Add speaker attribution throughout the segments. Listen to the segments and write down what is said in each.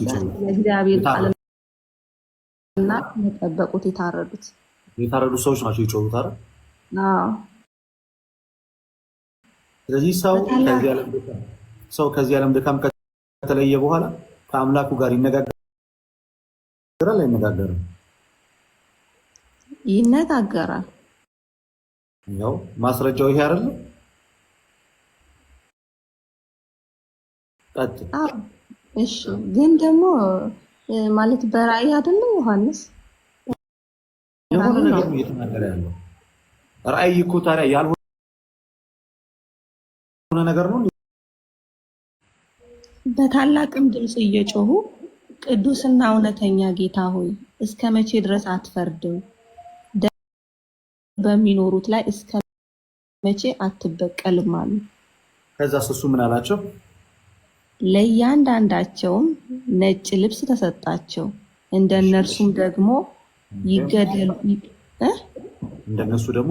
Speaker 1: የእግዚአብሔር ቃልና የጠበቁት
Speaker 2: የታረዱ ሰዎች ናቸው የጮሁት አይደል?
Speaker 1: አዎ።
Speaker 2: ስለዚህ ሰው ከዚህ ዓለም ድካም ከተለየ በኋላ ከአምላኩ ጋር ይነጋገራል አይነጋገርም?
Speaker 1: ይነጋገራል።
Speaker 2: ያው ማስረጃው ይሄ አይደል?
Speaker 1: እሺ፣ ግን ደግሞ ማለት በራእይ አይደለም ዮሐንስ
Speaker 2: የሆነ ነገር እየተናገረ ያለው ራእይ እኮ ታዲያ ያልሆነ ነገር ነው።
Speaker 1: በታላቅም ድምፅ እየጮሁ ቅዱስና እውነተኛ ጌታ ሆይ እስከ መቼ ድረስ አትፈርድም? በሚኖሩት ላይ እስከ መቼ አትበቀልም አሉ።
Speaker 2: ከዛ እሱ ምን አላቸው?
Speaker 1: ለእያንዳንዳቸውም ነጭ ልብስ ተሰጣቸው። እንደነርሱም ደግሞ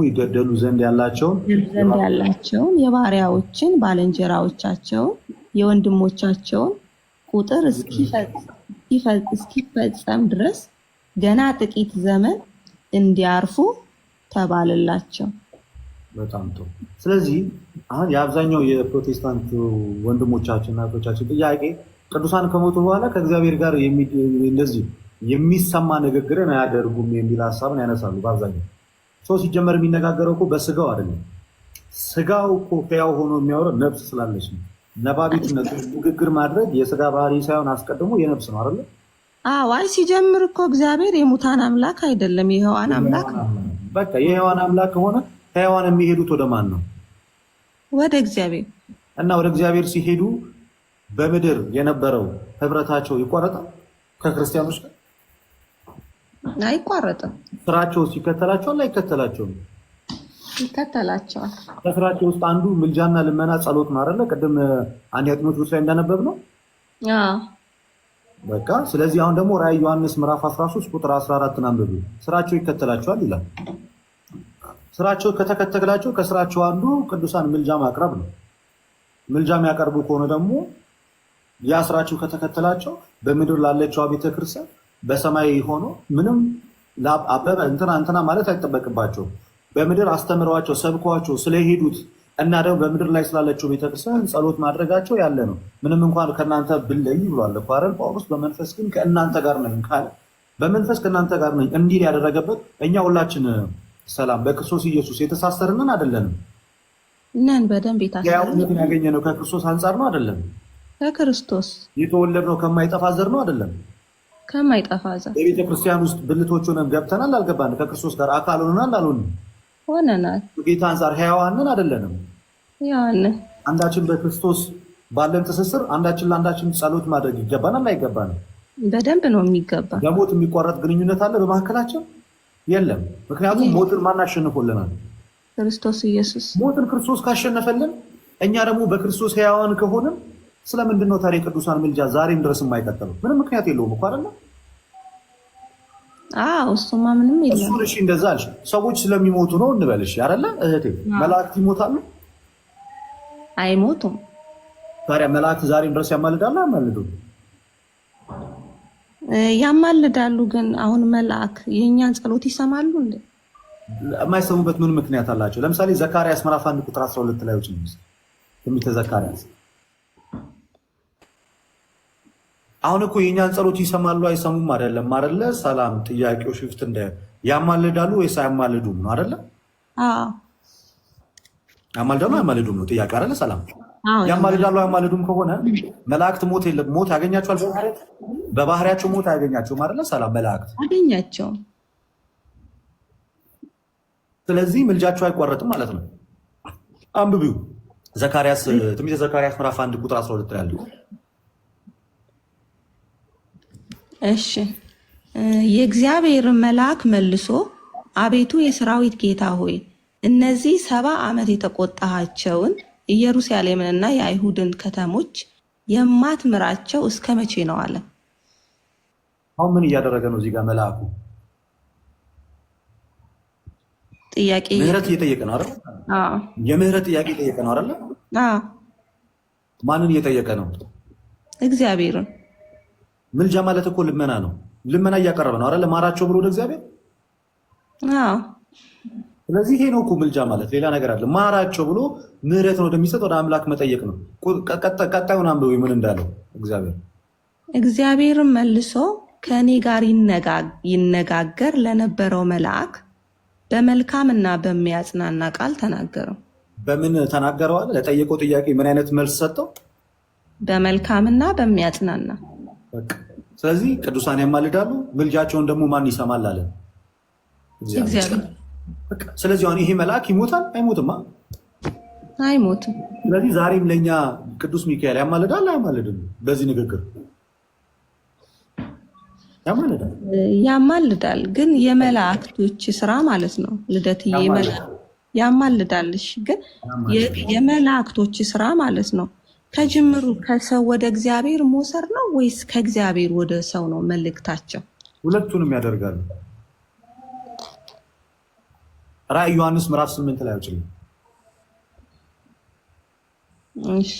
Speaker 2: ይገደሉ ዘንድ ያላቸውን
Speaker 1: የባሪያዎችን ባልንጀራዎቻቸውን የወንድሞቻቸውን ቁጥር እስኪፈጸም ድረስ ገና ጥቂት ዘመን እንዲያርፉ ተባለላቸው።
Speaker 2: በጣም ጥሩ። ስለዚህ አሁን የአብዛኛው የፕሮቴስታንት ወንድሞቻችን እናቶቻችን ጥያቄ ቅዱሳን ከሞቱ በኋላ ከእግዚአብሔር ጋር እንደዚህ የሚሰማ ንግግርን አያደርጉም የሚል ሀሳብን ያነሳሉ። በአብዛኛው ሰው ሲጀመር የሚነጋገረው እኮ በስጋው አይደለም። ስጋው እኮ ሕያው ሆኖ የሚያወራው ነፍስ ስላለች ነው። ነባቢትነት ንግግር ማድረግ የስጋ ባህሪ ሳይሆን አስቀድሞ የነፍስ ነው አይደለ?
Speaker 1: አዎ። አይ ሲጀምር እኮ እግዚአብሔር የሙታን አምላክ አይደለም፣ የሕያዋን አምላክ ነው።
Speaker 2: በቃ የሕያዋን አምላክ ከሆነ ሕያዋን የሚሄዱት ወደ ማን ነው?
Speaker 1: ወደ እግዚአብሔር።
Speaker 2: እና ወደ እግዚአብሔር ሲሄዱ በምድር የነበረው ህብረታቸው ይቋረጣል ከክርስቲያኖች ጋር?
Speaker 1: አይቋረጥም።
Speaker 2: ስራቸው ሲከተላቸዋል አይከተላቸውም?
Speaker 1: ይከተላቸዋል።
Speaker 2: ከስራቸው ውስጥ አንዱ ምልጃና ልመና ጸሎት ነው አይደለ? ቅድም አንደኛ ጢሞቴዎስ ላይ እንዳነበብ ነው። በቃ ስለዚህ አሁን ደግሞ ራዕይ ዮሐንስ ምዕራፍ 13 ቁጥር 14 አንብቡ። ስራቸው ይከተላቸዋል ይላል። ስራቸው ከተከተላቸው ከስራቸው አንዱ ቅዱሳን ምልጃ ማቅረብ ነው። ምልጃ የሚያቀርቡ ከሆነ ደግሞ ያ ስራቸው ከተከተላቸው በምድር ላለችው ቤተክርስቲያን በሰማይ ሆኖ ምንም አበበ እንትና ማለት አይጠበቅባቸውም። በምድር አስተምረዋቸው ሰብከዋቸው ስለሄዱት እና ደግሞ በምድር ላይ ስላለችው ቤተክርስቲያን ጸሎት ማድረጋቸው ያለ ነው። ምንም እንኳን ከእናንተ ብለይ ብሏል እኮ አይደል ጳውሎስ። በመንፈስ ግን ከእናንተ ጋር ነኝ ካለ በመንፈስ ከእናንተ ጋር ነኝ እንዲል ያደረገበት እኛ ሁላችን ሰላም በክርስቶስ ኢየሱስ የተሳሰርንን አይደለንም
Speaker 1: ነን። በደንብ
Speaker 2: የታሰርን ያገኘነው ከክርስቶስ አንጻር ነው አይደለም?
Speaker 1: ከክርስቶስ
Speaker 2: የተወለድነው ከማይጠፋ ዘር ነው አይደለም?
Speaker 1: ከማይጠፋ ዘር።
Speaker 2: በቤተ ክርስቲያን ውስጥ ብልቶች ሆነን ገብተናል አልገባን? ከክርስቶስ ጋር አካል ሆነናል አልሆንም?
Speaker 1: ሆነናል።
Speaker 2: ጌታ አንጻር ሕያዋንን አይደለንም?
Speaker 1: ሕያዋን።
Speaker 2: አንዳችን በክርስቶስ ባለን ትስስር አንዳችን ለአንዳችን ጸሎት ማድረግ ይገባናል አይገባንም?
Speaker 1: በደንብ ነው የሚገባ።
Speaker 2: ለሞት የሚቋረጥ ግንኙነት አለ በመካከላቸው? የለም። ምክንያቱም ሞትን ማን አሸንፎልናል?
Speaker 1: ክርስቶስ ኢየሱስ።
Speaker 2: ሞትን ክርስቶስ ካሸነፈልን እኛ ደግሞ በክርስቶስ ሕያዋን ከሆንን ስለምንድን ነው ታዲያ ቅዱሳን ምልጃ ዛሬም ድረስ የማይቀጥለው? ምንም ምክንያት የለውም እኮ አይደለ?
Speaker 1: አዎ እሱማ ምንም የለም።
Speaker 2: እሺ እንደዛ አልሽ። ሰዎች ስለሚሞቱ ነው እንበልሽ አይደለ እህቴ? መላእክት ይሞታሉ?
Speaker 1: አይሞቱም።
Speaker 2: ታዲያ መላእክት ዛሬም ድረስ ያማልዳሉ አያማልዱም?
Speaker 1: ያማልዳሉ። ግን አሁን መልአክ የእኛን ጸሎት ይሰማሉ እንዴ?
Speaker 2: የማይሰሙበት ምን ምክንያት አላቸው? ለምሳሌ ዘካርያስ ምዕራፍ 1 ቁጥር 12 ላይ ወጭ ነው ትንቢተ ዘካርያስ። አሁን እኮ የእኛን ጸሎት ይሰማሉ አይሰሙም አይደለም አይደለ? ሰላም ጥያቄው ሽፍት እንደ ያማልዳሉ ወይስ አያማልዱም ነው አይደለ?
Speaker 1: አዎ
Speaker 2: ያማልዳሉ አያማልዱም ነው ጥያቄ አይደለ? ሰላም ያማልዳሉ አያማልዱም ከሆነ መላእክት ሞት ሞት ያገኛቸዋል? በባህሪያቸው ሞት አያገኛቸውም አይደለ? ሰላም መላእክት
Speaker 1: አገኛቸው።
Speaker 2: ስለዚህ ምልጃቸው አይቋረጥም ማለት ነው። አንብቢው ዘካርያስ ትንቢተ ዘካርያስ ምዕራፍ 1 ቁጥር 12 ላይ ያለው።
Speaker 1: እሺ የእግዚአብሔር መልአክ መልሶ አቤቱ የሰራዊት ጌታ ሆይ እነዚህ 70 ዓመት የተቆጣሃቸውን ኢየሩሳሌምንና የአይሁድን ከተሞች የማትምራቸው እስከ መቼ ነው አለ።
Speaker 2: አሁን ምን እያደረገ ነው እዚህ ጋር መልአኩ?
Speaker 1: ጥያቄ
Speaker 2: ምህረት እየጠየቀ ነው አይደል?
Speaker 1: አዎ
Speaker 2: የምህረት ጥያቄ እየጠየቀ ነው አይደል?
Speaker 1: አዎ
Speaker 2: ማንን እየጠየቀ ነው?
Speaker 1: እግዚአብሔርን።
Speaker 2: ምልጃ ማለት እኮ ልመና ነው። ልመና እያቀረበ ነው አይደል? ማራቸው ብሎ ወደ እግዚአብሔር።
Speaker 1: አዎ
Speaker 2: ስለዚህ ይሄ ነው እኮ ምልጃ ማለት፣ ሌላ ነገር አለ። ማራቸው ብሎ ምህረት ነው ወደሚሰጥ ወደ አምላክ መጠየቅ ነው። ቀጣዩን አንብቡ ምን እንዳለው እግዚአብሔር።
Speaker 1: እግዚአብሔርም መልሶ ከእኔ ጋር ይነጋገር ለነበረው መልአክ በመልካምና በሚያጽናና ቃል ተናገረው።
Speaker 2: በምን ተናገረዋል? ለጠየቀው ጥያቄ ምን አይነት መልስ ሰጠው?
Speaker 1: በመልካምና በሚያጽናና።
Speaker 2: ስለዚህ ቅዱሳን ያማልዳሉ፣ ምልጃቸውን ደግሞ ማን ይሰማል አለ?
Speaker 1: እግዚአብሔር።
Speaker 2: ስለዚህ አሁን ይሄ መልአክ ይሞታል? አይሞትም?
Speaker 1: አይሞትም።
Speaker 2: ስለዚህ ዛሬም ለእኛ ቅዱስ ሚካኤል ያማልዳል አያማልድም? በዚህ ንግግር
Speaker 1: ያማልዳል፣ ግን የመላእክቶች ስራ ማለት ነው። ልደትዬ ያማልዳልሽ፣ ግን የመላእክቶች ስራ ማለት ነው። ከጅምሩ ከሰው ወደ እግዚአብሔር መውሰድ ነው ወይስ ከእግዚአብሔር ወደ ሰው ነው መልእክታቸው?
Speaker 2: ሁለቱንም ያደርጋሉ። ራዕይ ዮሐንስ ምዕራፍ 8 ላይ አውጪልኝ።
Speaker 1: እሺ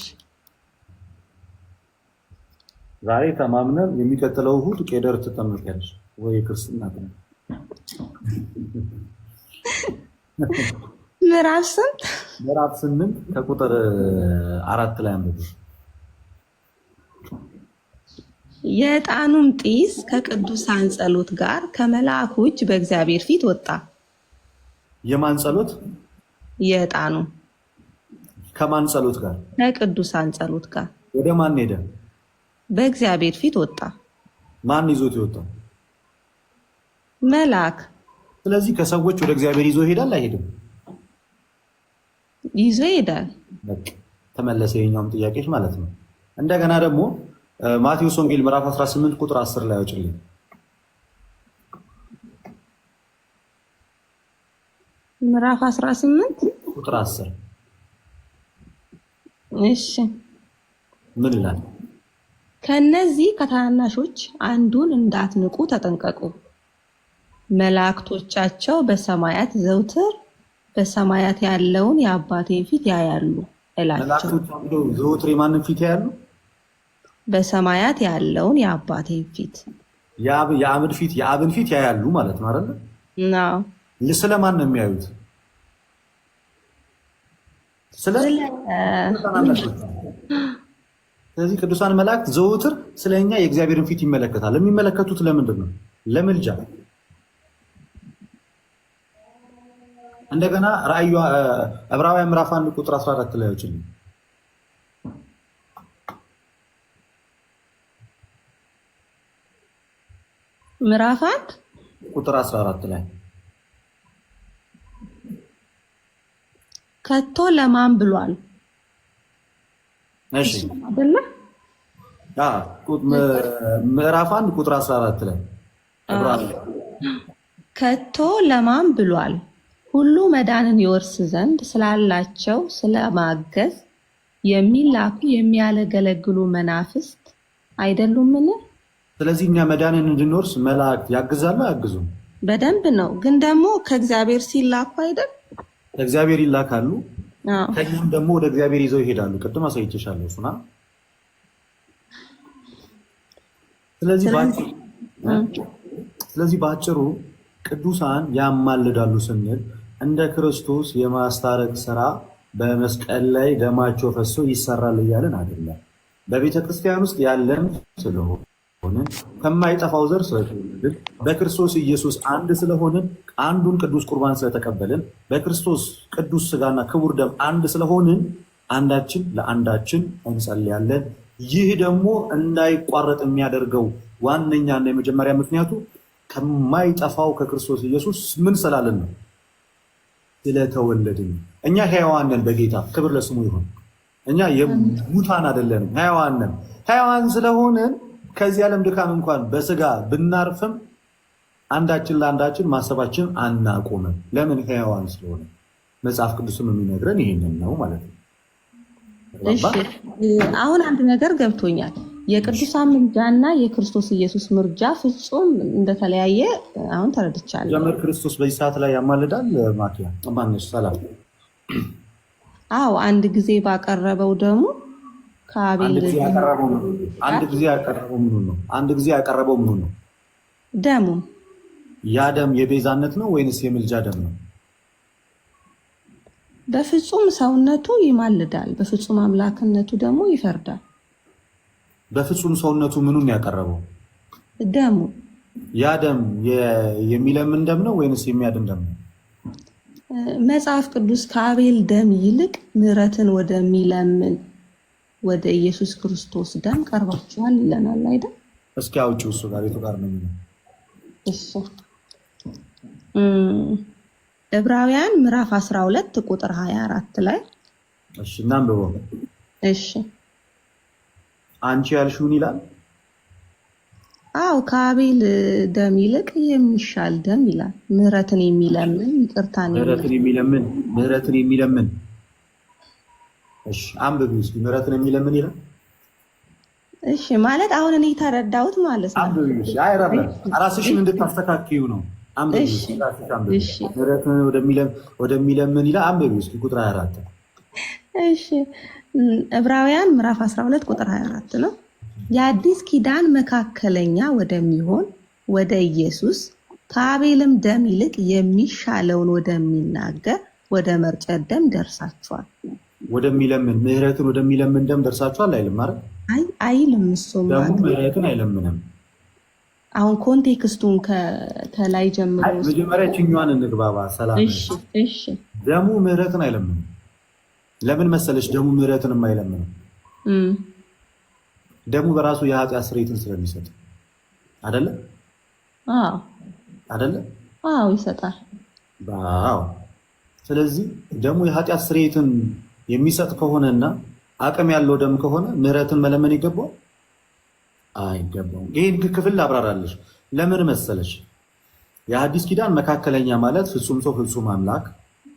Speaker 2: ዛሬ ተማምነን የሚቀጥለው እሑድ ቄደር ትጠመቂያለሽ ወይ ክርስትና ነው?
Speaker 1: ምዕራፍ ስንት?
Speaker 2: ምዕራፍ 8 ከቁጥር 4 ላይ አንብቡ።
Speaker 1: የዕጣኑም ጢስ ከቅዱሳን ጸሎት ጋር ከመልአኩ እጅ በእግዚአብሔር ፊት ወጣ።
Speaker 2: የማን ጸሎት?
Speaker 1: የዕጣኑ
Speaker 2: ከማን ጸሎት ጋር?
Speaker 1: ከቅዱሳን ጸሎት ጋር።
Speaker 2: ወደ ማን ሄደ?
Speaker 1: በእግዚአብሔር ፊት ወጣ።
Speaker 2: ማን ይዞት የወጣው?
Speaker 1: መልአክ።
Speaker 2: ስለዚህ ከሰዎች ወደ እግዚአብሔር ይዞ ይሄዳል አይሄድም?
Speaker 1: ይዞ ይሄዳል።
Speaker 2: ተመለሰ የኛውም ጥያቄዎች ማለት ነው። እንደገና ደግሞ ማቴዎስ ወንጌል ምዕራፍ 18 ቁጥር 10 ላይ አውጪልኝ።
Speaker 1: ምዕራፍ 18
Speaker 2: ቁጥር 10።
Speaker 1: እሺ
Speaker 2: ምን ይላል?
Speaker 1: ከነዚህ ከታናናሾች አንዱን እንዳትንቁ ተጠንቀቁ፣ መላእክቶቻቸው በሰማያት ዘውትር በሰማያት ያለውን የአባቴን ፊት ያያሉ እላቸው።
Speaker 2: መላእክቶቻቸው ዘውትር የማንን ፊት ያያሉ?
Speaker 1: በሰማያት ያለውን የአባቴን ፊት።
Speaker 2: የአብን ፊት ያያሉ ማለት ነው አይደል?
Speaker 1: ነው።
Speaker 2: ስለማን ነው የሚያዩት? ስለዚህ ቅዱሳን መላእክት ዘውትር ስለኛ የእግዚአብሔርን ፊት ይመለከታል። የሚመለከቱት ለምንድን ነው? ለምልጃ። እንደገና ራዕይ ዕብራውያን ምዕራፍ 1 ቁጥር 14 ላይ አውጪልኝ።
Speaker 1: ምዕራፍ 1
Speaker 2: ቁጥር 14 ላይ
Speaker 1: ከቶ ለማን ብሏል?
Speaker 2: እሺ
Speaker 1: አይደለ?
Speaker 2: ምዕራፍ 1 ቁጥር 14 ላይ
Speaker 1: ከቶ ለማን ብሏል? ሁሉ መዳንን ይወርስ ዘንድ ስላላቸው ስለማገዝ የሚላኩ የሚያገለግሉ መናፍስት አይደሉምን?
Speaker 2: ስለዚህ እኛ መዳንን እንድንወርስ መላእክት ያግዛሉ አያግዙም?
Speaker 1: በደንብ ነው። ግን ደግሞ ከእግዚአብሔር ሲላኩ አይደል?
Speaker 2: ከእግዚአብሔር ይላካሉ። ከኛም ደግሞ ወደ እግዚአብሔር ይዘው ይሄዳሉ። ቅድም አሳይቼሻለሁ እሱና። ስለዚህ በአጭሩ ቅዱሳን ያማልዳሉ ስንል እንደ ክርስቶስ የማስታረቅ ስራ በመስቀል ላይ ደማቸው ፈሶ ይሰራል እያለን አይደለም። በቤተ ክርስቲያን ውስጥ ያለን ስለሆነ ከማይጠፋው ዘር ስለተወለድን በክርስቶስ ኢየሱስ አንድ ስለሆንን አንዱን ቅዱስ ቁርባን ስለተቀበልን በክርስቶስ ቅዱስ ስጋና ክቡር ደም አንድ ስለሆንን አንዳችን ለአንዳችን እንጸልያለን። ይህ ደግሞ እንዳይቋረጥ የሚያደርገው ዋነኛና የመጀመሪያ ምክንያቱ ከማይጠፋው ከክርስቶስ ኢየሱስ ምን ስላለን ነው? ስለተወለድን። እኛ ሕያዋን ነን በጌታ ክብር ለስሙ ይሁን። እኛ የሙታን አይደለንም፣ ሕያዋን ነን። ሕያዋን ስለሆንን ከዚህ ዓለም ድካም እንኳን በስጋ ብናርፍም አንዳችን ለአንዳችን ማሰባችን አናቆምም። ለምን? ሕያዋን ስለሆነ። መጽሐፍ ቅዱስም የሚነግረን ይህንን ነው ማለት ነው።
Speaker 1: አሁን አንድ ነገር ገብቶኛል። የቅዱሳን ምልጃና የክርስቶስ ኢየሱስ ምልጃ ፍጹም እንደተለያየ አሁን ተረድቻለሁ።
Speaker 2: ጀመር ክርስቶስ በዚህ ሰዓት ላይ ያማልዳል። ማኪያ ማነሽ ሰላም።
Speaker 1: አዎ አንድ ጊዜ ባቀረበው ደግሞ ከአቤል
Speaker 2: አንድ ጊዜ ያቀረበው ምኑን ነው? አንድ ጊዜ ያቀረበው ምኑን ነው?
Speaker 1: ደሙን።
Speaker 2: ያ ደም የቤዛነት ነው ወይንስ የምልጃ ደም ነው?
Speaker 1: በፍጹም ሰውነቱ ይማልዳል፣ በፍጹም አምላክነቱ ደግሞ ይፈርዳል።
Speaker 2: በፍጹም ሰውነቱ ምኑን ያቀረበው?
Speaker 1: ደሙ።
Speaker 2: ያ ደም የሚለምን ደም ነው ወይንስ የሚያድን ደም ነው?
Speaker 1: መጽሐፍ ቅዱስ ከአቤል ደም ይልቅ ምሕረትን ወደሚለምን ወደ ኢየሱስ ክርስቶስ ደም ቀርባችኋል ይለናል አይደል?
Speaker 2: እስኪ አውጪው እሱ ጋር የቱ ጋር ነው የሚለው?
Speaker 1: እሱ ዕብራውያን ምዕራፍ 12 ቁጥር 24 ላይ
Speaker 2: እሺ፣ እናንብበው።
Speaker 1: እሺ፣
Speaker 2: አንቺ ያልሽውን ይላል።
Speaker 1: አው ከአቤል ደም ይልቅ የሚሻል ደም ይላል። ምሕረትን የሚለምን ይቅርታን
Speaker 2: የሚለምን እሺ፣ አንብቢው እስኪ። ምሕረትን የሚለምን ይላል።
Speaker 1: እሺ፣ ማለት አሁን እኔ ተረዳሁት ማለት ነው።
Speaker 2: አንብቢው እሺ። አይራራ ራስሽን እንድታስተካክዩ ነው። አንብቢው እሺ። ምሕረትን ወደሚለምን ይላል። አንብቢው እስኪ ቁጥር 24።
Speaker 1: እሺ፣ ዕብራውያን ምዕራፍ 12 ቁጥር 24 ነው። የአዲስ ኪዳን መካከለኛ ወደሚሆን ወደ ኢየሱስ ከአቤልም ደም ይልቅ የሚሻለውን ወደሚናገር ወደ መርጨት ደም ደርሳችኋል።
Speaker 2: ወደሚለምን ምሕረትን ወደሚለምን ደም ደርሳችኋል አይልም ማለት?
Speaker 1: አይ አይልም። እሱም
Speaker 2: ደሙ ምሕረትን አይለምንም።
Speaker 1: አሁን ኮንቴክስቱን ከላይ ጀምሮ
Speaker 2: መጀመሪያ ችኛዋን እንግባባ። ሰላም።
Speaker 1: እሺ።
Speaker 2: ደሙ ምሕረትን አይለምንም። ለምን መሰለሽ ደሙ ምሕረትን የማይለምንም? ደሙ በራሱ የኃጢአት ስርየትን ስለሚሰጥ አይደለ?
Speaker 1: አዎ
Speaker 2: አይደለ?
Speaker 1: አዎ ይሰጣል።
Speaker 2: አዎ። ስለዚህ ደሙ የኃጢአት ስርየትን የሚሰጥ ከሆነና አቅም ያለው ደም ከሆነ ምሕረትን መለመን ይገባዋል? አይገባውም። ይሄን ክፍል ላብራራለሽ። ለምን መሰለሽ? የአዲስ ኪዳን መካከለኛ ማለት ፍጹም ሰው ፍጹም አምላክ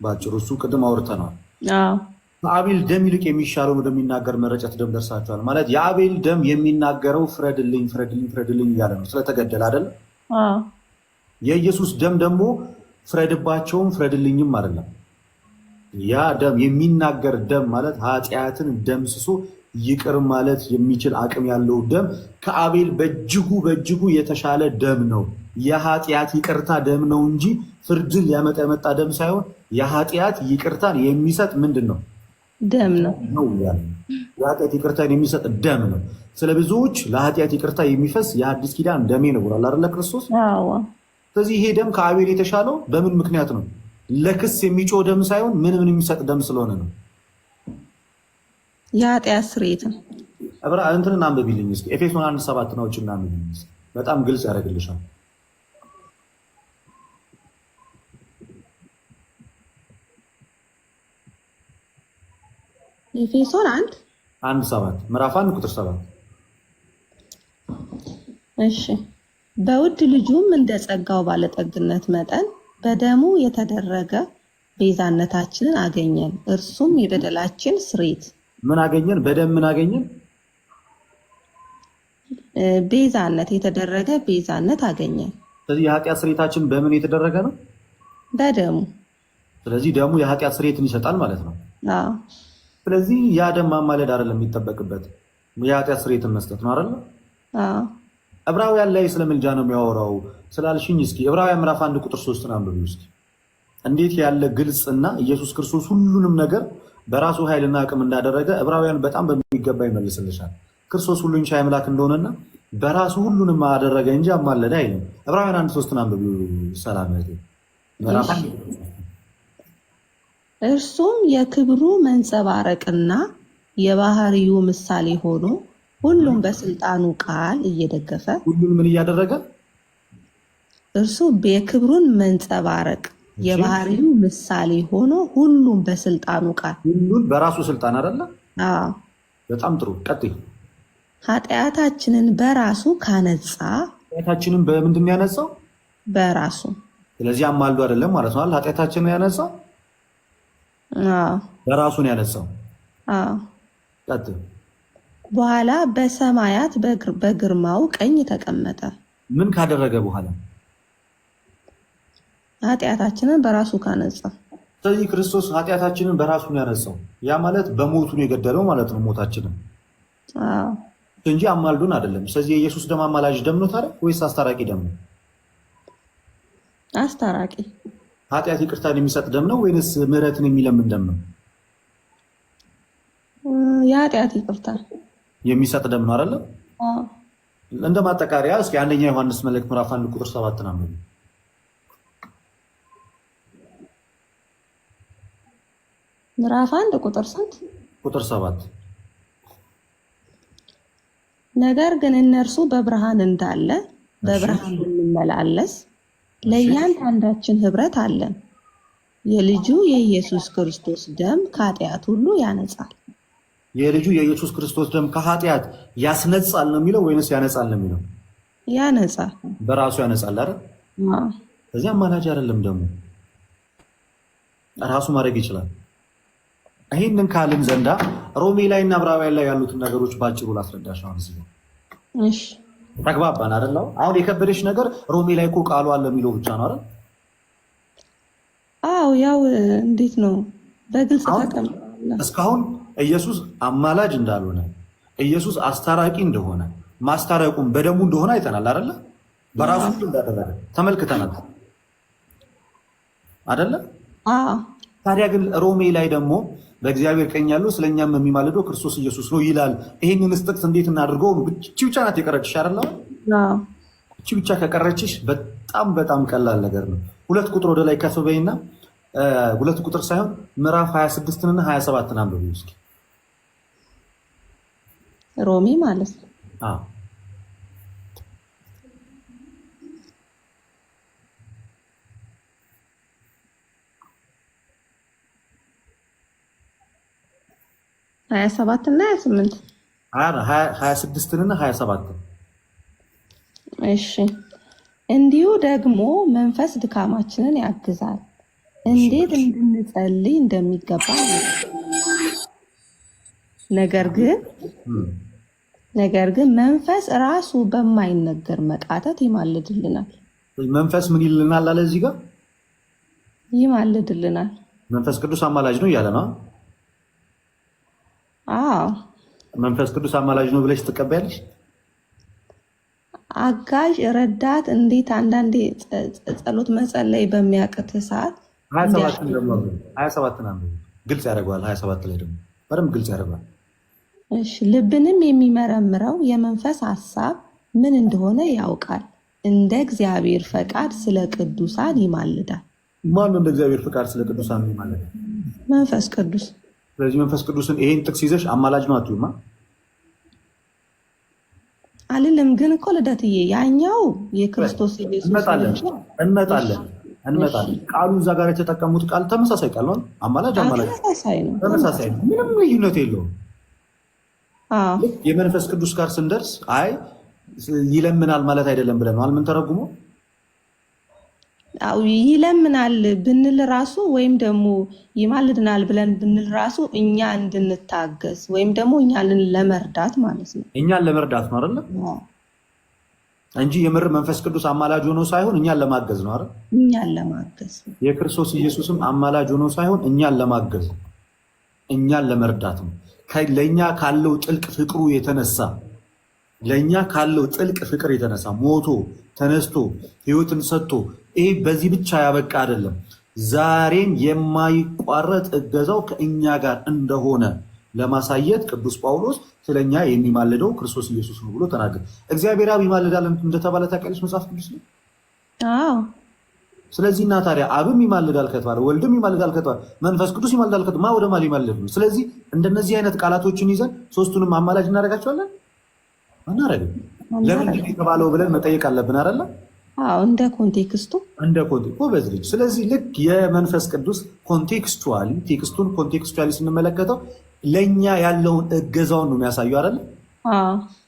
Speaker 2: ባጭሩ፣ እሱ ቅድም አውርተናል።
Speaker 1: አዎ።
Speaker 2: ከአቤል ደም ይልቅ የሚሻለውን ወደሚናገር መረጨት ደም ደርሳችኋል ማለት የአቤል ደም የሚናገረው ፍረድልኝ ፍረድልኝ ፍረድልኝ እያለ ነው፣ ስለተገደለ አይደለም። የኢየሱስ ደም ደግሞ ፍረድባቸውም ፍረድልኝም አይደለም። ያ ደም የሚናገር ደም ማለት ኃጢአትን ደምስሶ ይቅር ማለት የሚችል አቅም ያለው ደም ከአቤል በእጅጉ የተሻለ ደም ነው። የኃጢአት ይቅርታ ደም ነው እንጂ ፍርድን ሊያመጣ የመጣ ደም ሳይሆን የኃጢአት ይቅርታን የሚሰጥ ምንድን ነው? ደም ነው። የኃጢአት ይቅርታን የሚሰጥ ደም ነው። ስለ ብዙዎች ለኃጢአት ይቅርታ የሚፈስ የአዲስ ኪዳን ደሜ ነው ብሏል አይደለ ክርስቶስ? ስለዚህ ይሄ ደም ከአቤል የተሻለው በምን ምክንያት ነው? ለክስ የሚጮህ ደም ሳይሆን ምን የሚሰጥ ደም ስለሆነ ነው።
Speaker 1: የኃጢአት ስርየትን
Speaker 2: እንትን አንብቢልኝ እስኪ። ኤፌሶን 1:7 ነው። እጭና በጣም ግልጽ ያደርግልሻል።
Speaker 1: ኤፌሶን 1:7
Speaker 2: ምዕራፍ 1 ቁጥር 7።
Speaker 1: እሺ፣ በውድ ልጁም እንደ ጸጋው ባለጠግነት መጠን በደሙ የተደረገ ቤዛነታችንን አገኘን፣ እርሱም የበደላችን ስርየት።
Speaker 2: ምን አገኘን? በደም ምን አገኘን?
Speaker 1: ቤዛነት፣ የተደረገ ቤዛነት አገኘን።
Speaker 2: ስለዚህ የኃጢአት ስርየታችን በምን የተደረገ ነው?
Speaker 1: በደሙ። ስለዚህ
Speaker 2: ደሙ የኃጢአት ስርየትን ይሰጣል ማለት ነው።
Speaker 1: አዎ።
Speaker 2: ስለዚህ ያ ደም ማማለድ አይደለም የሚጠበቅበት፣ የኃጢአት ስርየትን መስጠት ነው አይደል?
Speaker 1: አዎ።
Speaker 2: ዕብራውያን ላይ ስለ ምልጃ ነው የሚያወራው ስላልሽኝ፣ እስኪ ዕብራውያን ምዕራፍ 1 ቁጥር 3 አንብቢው እስኪ። እንዴት ያለ ግልጽና ኢየሱስ ክርስቶስ ሁሉንም ነገር በራሱ ኃይልና አቅም እንዳደረገ ዕብራውያን በጣም በሚገባ ይመልስልሻል። ክርስቶስ ሁሉን ቻይ አምላክ እንደሆነና በራሱ ሁሉንም አደረገ እንጂ አማለደ አይልም። ዕብራውያን 1:3 አንብቢው። ሰላም ምዕራፍ
Speaker 1: እርሱም የክብሩ መንጸባረቅና የባህሪው ምሳሌ ሆኖ ሁሉም በስልጣኑ ቃል እየደገፈ
Speaker 2: ሁሉን ምን እያደረገ?
Speaker 1: እርሱ የክብሩን መንጸባረቅ የባህሪው ምሳሌ ሆኖ ሁሉም በስልጣኑ ቃል፣
Speaker 2: ሁሉን በራሱ ስልጣን አይደለ?
Speaker 1: አዎ።
Speaker 2: በጣም ጥሩ ቀጥይ።
Speaker 1: ኃጢአታችንን በራሱ ካነጻ፣
Speaker 2: ኃጢአታችንን በምንድን ነው ያነጻው?
Speaker 1: በራሱ።
Speaker 2: ስለዚህ አማልዶ አይደለም ማለት ነው። ኃጢአታችንን ያነጻው በራሱ ነው ያነጻው።
Speaker 1: አዎ።
Speaker 2: ቀጥይ።
Speaker 1: በኋላ በሰማያት በግርማው ቀኝ ተቀመጠ።
Speaker 2: ምን ካደረገ በኋላ?
Speaker 1: ኃጢአታችንን በራሱ ካነጻ።
Speaker 2: ስለዚህ ክርስቶስ ኃጢአታችንን በራሱ ነው ያነጻው። ያ ማለት በሞቱ ነው የገደለው ማለት ነው። ሞታችንን እንጂ አማልዱን አይደለም። ስለዚህ የኢየሱስ ደም አማላጅ ደም ነው ታዲያ ወይስ አስታራቂ ደም ነው?
Speaker 1: አስታራቂ።
Speaker 2: ኃጢአት ይቅርታን የሚሰጥ ደም ነው ወይንስ ምህረትን የሚለምን ደም ነው?
Speaker 1: የኃጢአት ይቅርታ
Speaker 2: የሚሰጥ ደም ነው አይደለ? እንደ ማጠቃለያ እስኪ አንደኛ ዮሐንስ መልእክት ምዕራፍ 1 ቁጥር 7 ነው።
Speaker 1: ምዕራፍ 1 ቁጥር ስንት?
Speaker 2: ቁጥር 7
Speaker 1: ነገር ግን እነርሱ በብርሃን እንዳለ በብርሃን እንመላለስ ለእያንዳንዳችን ህብረት አለን። የልጁ የኢየሱስ ክርስቶስ ደም ከኃጢአት ሁሉ ያነጻል።
Speaker 2: የልጁ የኢየሱስ ክርስቶስ ደም ከኃጢአት ያስነጻል ነው የሚለው ወይንስ ያነጻል ነው የሚለው?
Speaker 1: ያነጻል።
Speaker 2: በራሱ ያነጻል አይደል? እዚያ አማላጅ አይደለም ደግሞ ራሱ ማድረግ ይችላል። ይህንን ካልን ዘንዳ ሮሜ ላይ እና ዕብራውያን ላይ ያሉትን ነገሮች ባጭሩ ላስረዳሽ ነው።
Speaker 1: እሺ
Speaker 2: ተግባባን አይደል? አሁን የከበደሽ ነገር ሮሜ ላይ እኮ ቃሉ አለ የሚለው ብቻ ነው አይደል?
Speaker 1: አዎ ያው እንዴት ነው በግልጽ ተቀምጧል።
Speaker 2: እስካሁን ኢየሱስ አማላጅ እንዳልሆነ ኢየሱስ አስታራቂ እንደሆነ ማስታረቁም በደሙ እንደሆነ አይተናል አይደለ? በራሱ እንዳደረገ ተመልክተናል አይደለ? ታዲያ ግን ሮሜ ላይ ደግሞ በእግዚአብሔር ቀኝ ያለው ስለኛም የሚማልደው ክርስቶስ ኢየሱስ ነው ይላል። ይሄንን ጥቅስ እንዴት እናድርገው? እቺ ብቻ ናት የቀረችሽ አይደል? እቺ ብቻ ከቀረችሽ በጣም በጣም ቀላል ነገር ነው። 2 ቁጥር ወደ ላይ ከፍ በይና 2 ቁጥር ሳይሆን ምዕራፍ 26 እና 27 አንብቢ እስኪ።
Speaker 1: ሮሜ ማለት ነው።
Speaker 2: አዎ
Speaker 1: 27 እና 28
Speaker 2: 26 እና 27
Speaker 1: እሺ። እንዲሁ ደግሞ መንፈስ ድካማችንን ያግዛል፣ እንዴት እንድንጸልይ እንደሚገባ ነገር ግን መንፈስ ራሱ በማይነገር መቃተት ይማልድልናል።
Speaker 2: መንፈስ ምን ይልናል አለ እዚህ ጋር?
Speaker 1: ይማልድልናል።
Speaker 2: መንፈስ ቅዱስ አማላጅ ነው እያለ ነው።
Speaker 1: አዎ
Speaker 2: መንፈስ ቅዱስ አማላጅ ነው ብለሽ ትቀበያለሽ?
Speaker 1: አጋዥ ረዳት። እንዴት አንዳንዴ ጸሎት መጸለይ በሚያቅት ሰዓት
Speaker 2: 27 ግልጽ ያደርገዋል። 27 ላይ ደግሞ በደንብ ግልጽ ያደርገዋል።
Speaker 1: እሺ ልብንም የሚመረምረው የመንፈስ ሐሳብ ምን እንደሆነ ያውቃል፣ እንደ እግዚአብሔር ፈቃድ ስለ ቅዱሳን ይማልዳል።
Speaker 2: ማን ነው እንደ እግዚአብሔር ፈቃድ ስለ ቅዱሳን ይማልዳል?
Speaker 1: መንፈስ ቅዱስ።
Speaker 2: ስለዚህ መንፈስ ቅዱስን ይሄን ጥቅስ ይዘሽ አማላጅ ነው አትዩማ
Speaker 1: አልልም። ግን እኮ ልደትዬ ያኛው የክርስቶስ ኢየሱስ
Speaker 2: እንመጣለን። ቃሉ እዛ ጋር የተጠቀሙት ቃል ተመሳሳይ ቃል ነው። አማላጅ ተመሳሳይ ነው። ምንም ልዩነት የለውም። የመንፈስ ቅዱስ ጋር ስንደርስ አይ ይለምናል ማለት አይደለም ብለን ነው ምን ተረጉሞ
Speaker 1: ይለምናል ብንል ራሱ ወይም ደግሞ ይማልድናል ብለን ብንል ራሱ እኛ እንድንታገዝ ወይም ደግሞ እኛን ለመርዳት ማለት ነው።
Speaker 2: እኛን ለመርዳት ነው አይደል? እንጂ የምር መንፈስ ቅዱስ አማላጅ ሆኖ ሳይሆን እኛን ለማገዝ ነው አይደል?
Speaker 1: እኛን ለማገዝ።
Speaker 2: የክርስቶስ ኢየሱስም አማላጅ ሆኖ ሳይሆን እኛን ለማገዝ እኛን ለመርዳት ነው። ለእኛ ካለው ጥልቅ ፍቅሩ የተነሳ ሞቶ ተነስቶ ሕይወትን ሰጥቶ ይሄ በዚህ ብቻ ያበቃ አይደለም። ዛሬም የማይቋረጥ እገዛው ከእኛ ጋር እንደሆነ ለማሳየት ቅዱስ ጳውሎስ ስለኛ የሚማልደው ክርስቶስ ኢየሱስ ነው ብሎ ተናገረ። እግዚአብሔር አብ ይማልዳል እንደተባለ ታውቂያለሽ መጽሐፍ ቅዱስ ነው። ስለዚህ እና ታዲያ አብም ይማልዳል ከተባለ ወልድም ይማልዳል ከተባለ መንፈስ ቅዱስ ይማልዳል ከተባለ ወደ ማን ይማልድ ነው? ስለዚህ እንደነዚህ አይነት ቃላቶችን ይዘን ሶስቱንም አማላጅ እናደርጋቸዋለን አናረግም? ለምንድን የተባለው ብለን መጠየቅ አለብን አይደለ?
Speaker 1: እንደ ኮንቴክስቱ
Speaker 2: በዚህ ልጅ። ስለዚህ ልክ የመንፈስ ቅዱስ ቴክስቱን ኮንቴክስቹዋሊ ስንመለከተው ለእኛ ያለውን እገዛውን ነው የሚያሳየው አይደለ?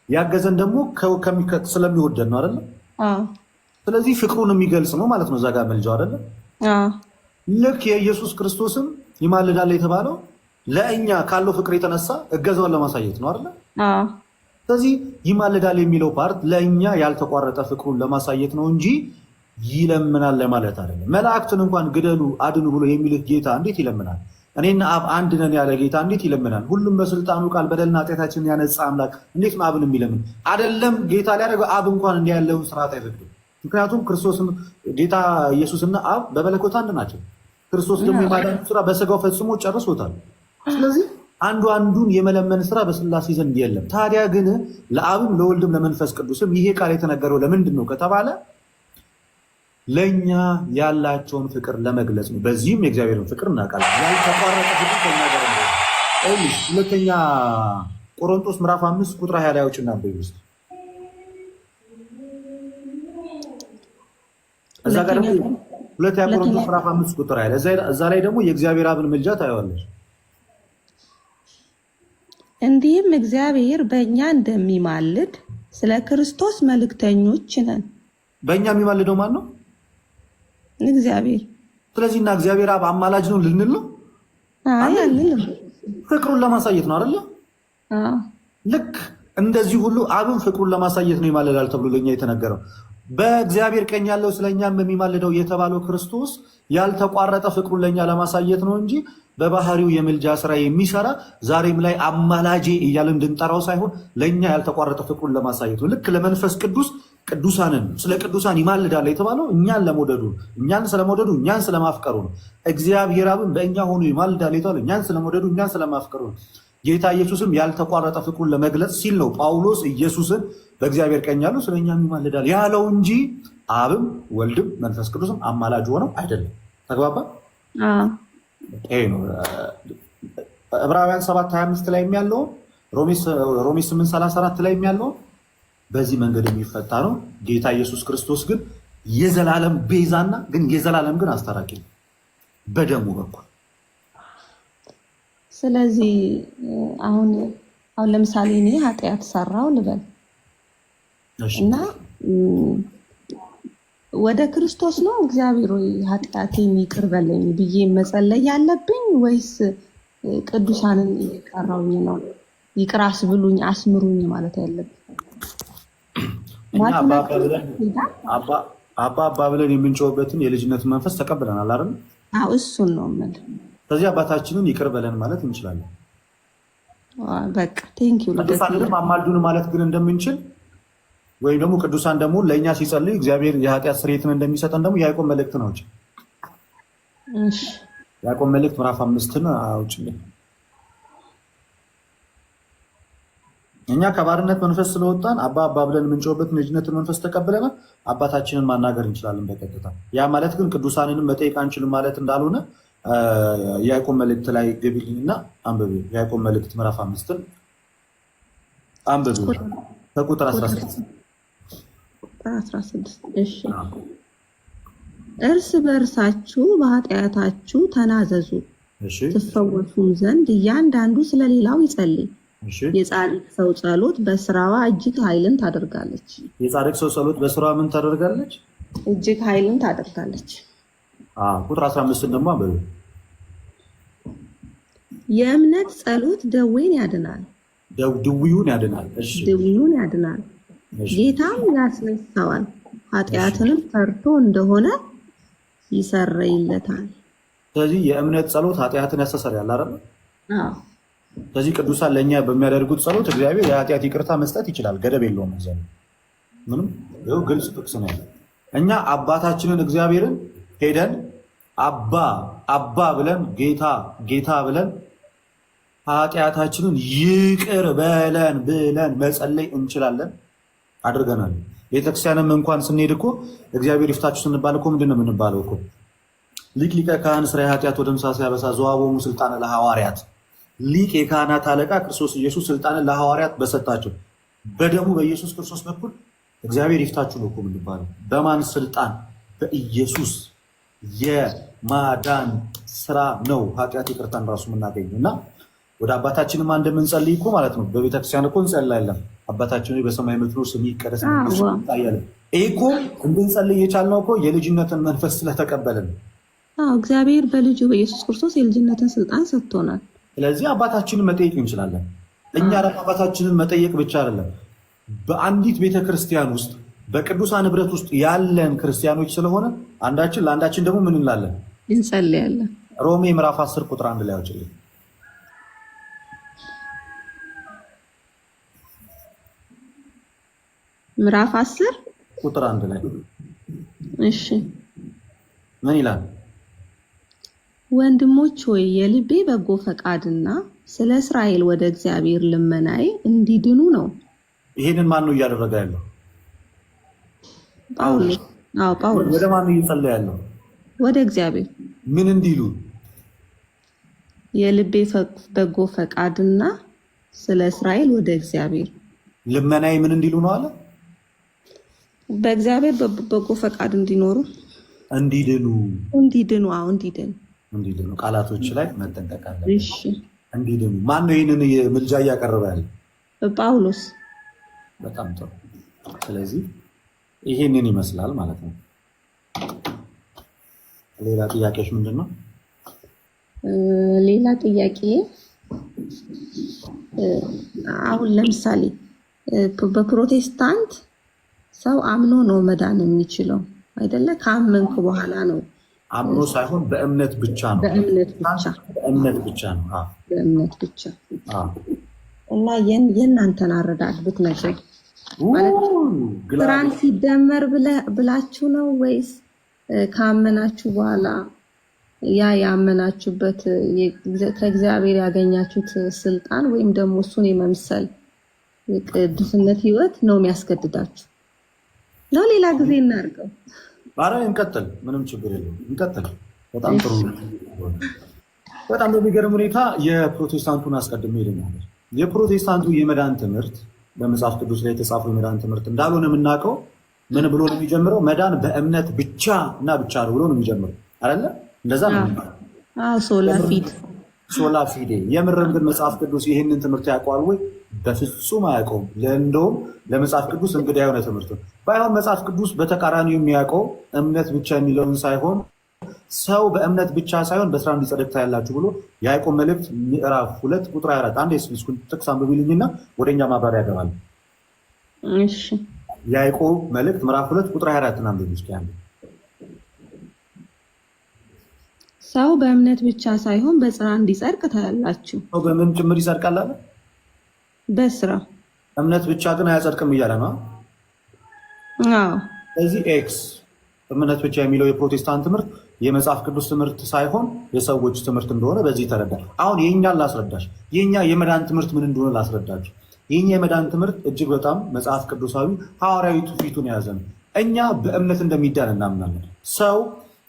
Speaker 2: ያገዘን ደግሞ ስለሚወደድ ነው አይደለ? ስለዚህ ፍቅሩን የሚገልጽ ነው ማለት ነው። እዛ ጋር መልጃው አይደለ? ልክ የኢየሱስ ክርስቶስም ይማልዳል የተባለው ለእኛ ካለው ፍቅር የተነሳ እገዛውን ለማሳየት ነው አይደለ? ስለዚህ ይማልዳል የሚለው ፓርት ለእኛ ያልተቋረጠ ፍቅሩን ለማሳየት ነው እንጂ ይለምናል ለማለት አይደለም። መላእክትን እንኳን ግደሉ አድኑ ብሎ የሚልክ ጌታ እንዴት ይለምናል? እኔና አብ አንድ ነን ያለ ጌታ እንዴት ይለምናል? ሁሉም በስልጣኑ ቃል በደልና ኃጢአታችንን ያነጻ አምላክ እንዴት ነው አብን የሚለምን? አይደለም ጌታ ሊያደርገው አብ እንኳን እንዲህ ያለውን ስርዓት አይፈቅድም። ምክንያቱም ክርስቶስም ጌታ ኢየሱስና አብ በመለኮት አንድ ናቸው። ክርስቶስ ደግሞ የማዳን ስራ በስጋው ፈጽሞ ጨርሶታል። ስለዚህ አንዱ አንዱን የመለመን ስራ በስላሴ ዘንድ የለም። ታዲያ ግን ለአብም ለወልድም ለመንፈስ ቅዱስም ይሄ ቃል የተነገረው ለምንድን ነው ከተባለ ለእኛ ያላቸውን ፍቅር ለመግለጽ ነው። በዚህም የእግዚአብሔርን ፍቅር እናውቃለን። ያልተቋረጠ ፍቅር ከኛ ጋር ነው። ሁለተኛ ቆሮንቶስ ምዕራፍ 5 ቁጥር 20 ላይ አውጭና በይውስጥ እዛ ጋር ደግሞ ሁለተኛ ቆሮንቶስ ምዕራፍ 5 ቁጥር 20 እዛ ላይ ደግሞ የእግዚአብሔር አብን ምልጃ ታየዋለች።
Speaker 1: እንዲህም እግዚአብሔር በእኛ እንደሚማልድ ስለ ክርስቶስ መልእክተኞች ነን።
Speaker 2: በእኛ የሚማልደው ማን ነው?
Speaker 1: እግዚአብሔር።
Speaker 2: ስለዚህ እና እግዚአብሔር አብ አማላጅ ነው ልንል ነው?
Speaker 1: አይ አንልም።
Speaker 2: ፍቅሩን ለማሳየት ነው አይደለ? ልክ እንደዚህ ሁሉ አብን ፍቅሩን ለማሳየት ነው ይማልዳል ተብሎ ለኛ የተነገረው። በእግዚአብሔር ቀኝ ያለው ስለኛም የሚማልደው የተባለው ክርስቶስ ያልተቋረጠ ፍቅሩን ለኛ ለማሳየት ነው እንጂ በባህሪው የምልጃ ስራ የሚሰራ ዛሬም ላይ አማላጄ እያልን እንድንጠራው ሳይሆን ለኛ ያልተቋረጠ ፍቅሩን ለማሳየት ነው። ልክ ለመንፈስ ቅዱስ ቅዱሳንን ስለ ቅዱሳን ይማልዳል የተባለው እኛን ለመውደዱ እኛን ስለመውደዱ እኛን ስለማፍቀሩ ነው። እግዚአብሔር አብን በእኛ ሆኖ ይማልዳል የተባለው እኛን ስለመውደዱ እኛን ስለማፍቀሩ ነው። ጌታ ኢየሱስም ያልተቋረጠ ፍቅሩን ለመግለጽ ሲል ነው ጳውሎስ ኢየሱስን በእግዚአብሔር ቀኝ ያለው ስለኛም ይማልዳል ያለው እንጂ አብም ወልድም መንፈስ ቅዱስም አማላጅ ሆነው አይደለም። ተግባባ? ይሄ ነው ዕብራውያን 7:25 ላይ የሚያለው ሮሜ 8:34 ላይ የሚያለው በዚህ መንገድ የሚፈታ ነው። ጌታ ኢየሱስ ክርስቶስ ግን የዘላለም ቤዛና ግን የዘላለም ግን አስታራቂ ነው በደሙ በኩል።
Speaker 1: ስለዚህ አሁን ለምሳሌ እኔ ኃጢአት ሰራው ልበል እና ወደ ክርስቶስ ነው እግዚአብሔር ወይ ኃጢአቴን ይቅር በለኝ ብዬ መጸለይ ያለብኝ ወይስ ቅዱሳንን እየቀራውኝ ነው ይቅር አስብሉኝ አስምሩኝ ማለት ያለብኝ?
Speaker 2: አባ ብለን የምንጮህበትን የልጅነት መንፈስ ተቀብለናል አይደል?
Speaker 1: አዎ እሱን ነው የምልህ።
Speaker 2: ስለዚህ አባታችንን ይቅር በለን ማለት እንችላለን።
Speaker 1: በቃ ቴንኪው።
Speaker 2: ቅዱሳንንም አማልዱን ማለት ግን እንደምንችል ወይም ደግሞ ቅዱሳን ደግሞ ለእኛ ሲጸልዩ እግዚአብሔር የኃጢአት ስርየትን እንደሚሰጠን ደግሞ የያዕቆብ መልእክትን አውጭ። ያዕቆብ መልእክት ምዕራፍ 5ን አውጭልን። እኛ ከባርነት መንፈስ ስለወጣን አባ ብለን የምንጮህበትን የልጅነትን መንፈስ ተቀብለናል። አባታችንን ማናገር እንችላለን በቀጥታ። ያ ማለት ግን ቅዱሳንንም መጠየቅ አንችልም ማለት እንዳልሆነ የያዕቆብ መልእክት ላይ ገቢልኝና አንብቤ። የያዕቆብ መልእክት ምዕራፍ 5ን አንብቤ ከቁጥር 16
Speaker 1: እሺ። እርስ በእርሳችሁ በኃጢአታችሁ ተናዘዙ ትፈወሱም ዘንድ እያንዳንዱ ስለሌላው ይጸልይ። የጻድቅ ሰው ጸሎት በስራዋ እጅግ ኃይልን ታደርጋለች።
Speaker 2: የጻድቅ ሰው ጸሎት በስራዋ ምን ታደርጋለች?
Speaker 1: እጅግ ኃይልን ታደርጋለች።
Speaker 2: ቁጥር 15 ደግሞ አንብቤ።
Speaker 1: የእምነት ጸሎት ደዌን ያድናል፣
Speaker 2: ድውዩን ያድናል።
Speaker 1: ድውዩን ያድናል፣ ጌታም ያስነሳዋል። ኃጢአትንም ፈርቶ እንደሆነ ይሰረይለታል።
Speaker 2: ስለዚህ የእምነት ጸሎት ኃጢአትን ያስተሰርያል አይደል? ስለዚህ ቅዱሳን ለእኛ በሚያደርጉት ጸሎት እግዚአብሔር የኃጢአት ይቅርታ መስጠት ይችላል። ገደብ የለውም። እግዚአብሔር ምንም ይኸው ግልጽ ጥቅስ ነው ያለው። እኛ አባታችንን እግዚአብሔርን ሄደን አባ ብለን ጌታ ብለን ኃጢአታችንን ይቅር በለን ብለን መጸለይ እንችላለን፣ አድርገናል። ቤተክርስቲያንም እንኳን ስንሄድ እኮ እግዚአብሔር ይፍታችሁ ስንባል እኮ ምንድን ነው የምንባለው እኮ? ሊቀ ካህን ስራ ኃጢአት ወደ ምሳ ሲያበሳ ዘዋቦሙ ስልጣነ ለሐዋርያት። ሊቅ የካህናት አለቃ ክርስቶስ ኢየሱስ ስልጣንን ለሐዋርያት በሰጣቸው በደሙ በኢየሱስ ክርስቶስ በኩል እግዚአብሔር ይፍታችሁ ነው እኮ የምንባለው። በማን ስልጣን? በኢየሱስ የማዳን ስራ ነው ኃጢአት ይቅርታን ራሱ የምናገኘው። እና ወደ አባታችንም እንደምንጸልይ እኮ ማለት ነው በቤተክርስቲያን እኮ እንጸልያለን። አባታችን በሰማይ የምትኖር ስምህ ይቀደስ ይታያል። ይሄ እኮ እንድንጸልይ የቻልነው እኮ የልጅነትን መንፈስ ስለተቀበልን።
Speaker 1: እግዚአብሔር በልጁ በኢየሱስ ክርስቶስ የልጅነትን ስልጣን ሰጥቶናል።
Speaker 2: ስለዚህ አባታችንን መጠየቅ እንችላለን። እኛ ደግሞ አባታችንን መጠየቅ ብቻ አይደለም፣ በአንዲት ቤተክርስቲያን ውስጥ በቅዱሳን ህብረት ውስጥ ያለን ክርስቲያኖች ስለሆነ አንዳችን ለአንዳችን ደግሞ ምን እንላለን?
Speaker 1: እንጸልያለን።
Speaker 2: ሮሜ ምዕራፍ 10 ቁጥር 1 ላይ አውጪልኝ።
Speaker 1: ምዕራፍ 10
Speaker 2: ቁጥር 1 ላይ
Speaker 1: እሺ
Speaker 2: ምን ይላል?
Speaker 1: ወንድሞች ሆይ የልቤ በጎ ፈቃድና ስለ እስራኤል ወደ እግዚአብሔር ልመናዬ እንዲድኑ ነው።
Speaker 2: ይሄንን ማን ነው እያደረገ ያለው?
Speaker 1: ጳውሎስ። አዎ ጳውሎስ።
Speaker 2: ወደ ማን ነው እየጸለየ ያለው?
Speaker 1: ወደ እግዚአብሔር።
Speaker 2: ምን እንዲሉ?
Speaker 1: የልቤ በጎ ፈቃድና ስለ እስራኤል ወደ እግዚአብሔር
Speaker 2: ልመናዬ ምን እንዲሉ ነው አለ?
Speaker 1: በእግዚአብሔር በጎ ፈቃድ እንዲኖሩ
Speaker 2: እንዲድኑ።
Speaker 1: አዎ እንዲድኑ
Speaker 2: ቃላቶች ላይ መጠንቀቅ አለብን።
Speaker 1: እሺ
Speaker 2: እንዲድኑ። ማን ነው ይህንን ምልጃ እያቀረበ ያለ?
Speaker 1: ጳውሎስ።
Speaker 2: በጣም ጥሩ። ስለዚህ ይሄንን ይመስላል ማለት ነው። ሌላ ጥያቄሽ ምንድን ነው?
Speaker 1: ሌላ ጥያቄ አሁን ለምሳሌ በፕሮቴስታንት ሰው አምኖ ነው መዳን የሚችለው አይደለ? ካመንክ በኋላ ነው።
Speaker 2: አምኖ ሳይሆን በእምነት ብቻ ነው። በእምነት ብቻ ነው።
Speaker 1: በእምነት ብቻ እና የእናንተን አረዳድ ብትነግረኝ። ስራን ሲደመር ብላችሁ ነው ወይስ ካመናችሁ በኋላ ያ ያመናችሁበት ከእግዚአብሔር ያገኛችሁት ስልጣን ወይም ደግሞ እሱን የመምሰል የቅድስነት ህይወት ነው የሚያስገድዳችሁ? ነው ሌላ ጊዜ እናድርገው።
Speaker 2: ኧረ እንቀጥል፣ ምንም ችግር የለውም። እንቀጥል። በጣም ጥሩ። በጣም በሚገርም ሁኔታ የፕሮቴስታንቱን አስቀድሜ ይልኛል። የፕሮቴስታንቱ የመዳን ትምህርት በመጽሐፍ ቅዱስ ላይ የተጻፈው የመዳን ትምህርት እንዳልሆነ የምናውቀው ምን ብሎ ነው የሚጀምረው? መዳን በእምነት ብቻ እና ብቻ ነው ብሎ ነው የሚጀምረው አይደለ? እንደዛ ነው። ሶላ ፊዴ። የምርም ግን መጽሐፍ ቅዱስ ይህንን ትምህርት ያውቀዋል ወይ? በፍጹም አያውቀውም። እንደውም ለመጽሐፍ ቅዱስ እንግዳ የሆነ ትምህርት ነው። ባይሆን መጽሐፍ ቅዱስ በተቃራኒው የሚያውቀው እምነት ብቻ የሚለውን ሳይሆን ሰው በእምነት ብቻ ሳይሆን በስራ እንዲጸድቅ ታያላችሁ ብሎ የያዕቆብ መልእክት ምዕራፍ 2 ቁጥር 24 አንድ የስኩን ጥቅስ አንብቢልኝና ወደኛ ማብራሪያ ያገባል።
Speaker 1: እሺ
Speaker 2: የያዕቆብ መልእክት ምዕራፍ 2 ቁጥር 24 አንብቢ እስኪ።
Speaker 1: ሰው በእምነት ብቻ ሳይሆን በስራ እንዲጸድቅ ታያላችሁ።
Speaker 2: ሰው በምን ጭምር ይጸድቃል አለ?
Speaker 1: በስራ።
Speaker 2: እምነት ብቻ ግን አያጸድቅም እያለ ነው።
Speaker 1: አዎ።
Speaker 2: ስለዚህ ኤክስ እምነት ብቻ የሚለው የፕሮቴስታንት ትምህርት የመጽሐፍ ቅዱስ ትምህርት ሳይሆን የሰዎች ትምህርት እንደሆነ በዚህ ተረዳ። አሁን የኛን ላስረዳሽ። የኛ የመዳን ትምህርት ምን እንደሆነ ላስረዳችሁ። የኛ የመዳን ትምህርት እጅግ በጣም መጽሐፍ ቅዱሳዊ ሐዋርያዊ ትውፊቱን የያዘ ነው። እኛ በእምነት እንደሚዳን እናምናለን። ሰው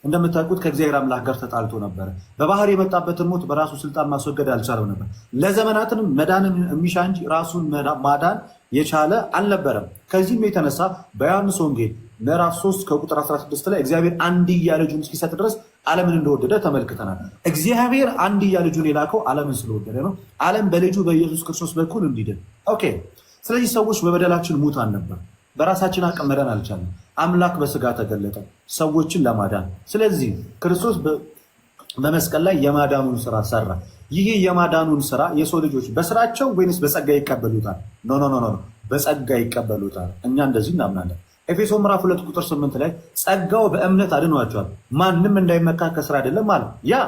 Speaker 2: እንደምታውቁት ከእግዚአብሔር አምላክ ጋር ተጣልቶ ነበረ። በባህር የመጣበትን ሞት በራሱ ስልጣን ማስወገድ አልቻለም ነበር። ለዘመናትንም መዳንን የሚሻ እንጂ ራሱን ማዳን የቻለ አልነበረም። ከዚህም የተነሳ በዮሐንስ ወንጌል ምዕራፍ 3 ከቁጥር 16 ላይ እግዚአብሔር አንድያ ልጁን እስኪሰጥ ድረስ ዓለምን እንደወደደ ተመልክተናል። እግዚአብሔር አንድያ ልጁን የላከው ዓለምን ስለወደደ ነው። ዓለም በልጁ በኢየሱስ ክርስቶስ በኩል እንዲድን። ኦኬ። ስለዚህ ሰዎች በበደላችን ሙታን ነበር። በራሳችን አቅም መዳን አልቻለም። አምላክ በስጋ ተገለጠ ሰዎችን ለማዳን። ስለዚህ ክርስቶስ በመስቀል ላይ የማዳኑን ስራ ሰራ። ይሄ የማዳኑን ስራ የሰው ልጆች በስራቸው ወይንስ በጸጋ ይቀበሉታል? ኖ ኖ ኖ ኖ፣ በጸጋ ይቀበሉታል። እኛ እንደዚህ እናምናለን። ኤፌሶን ምዕራፍ 2 ቁጥር 8 ላይ ጸጋው በእምነት አድኗቸዋል፣ ማንም እንዳይመካ ከስራ አይደለም አለ። ያ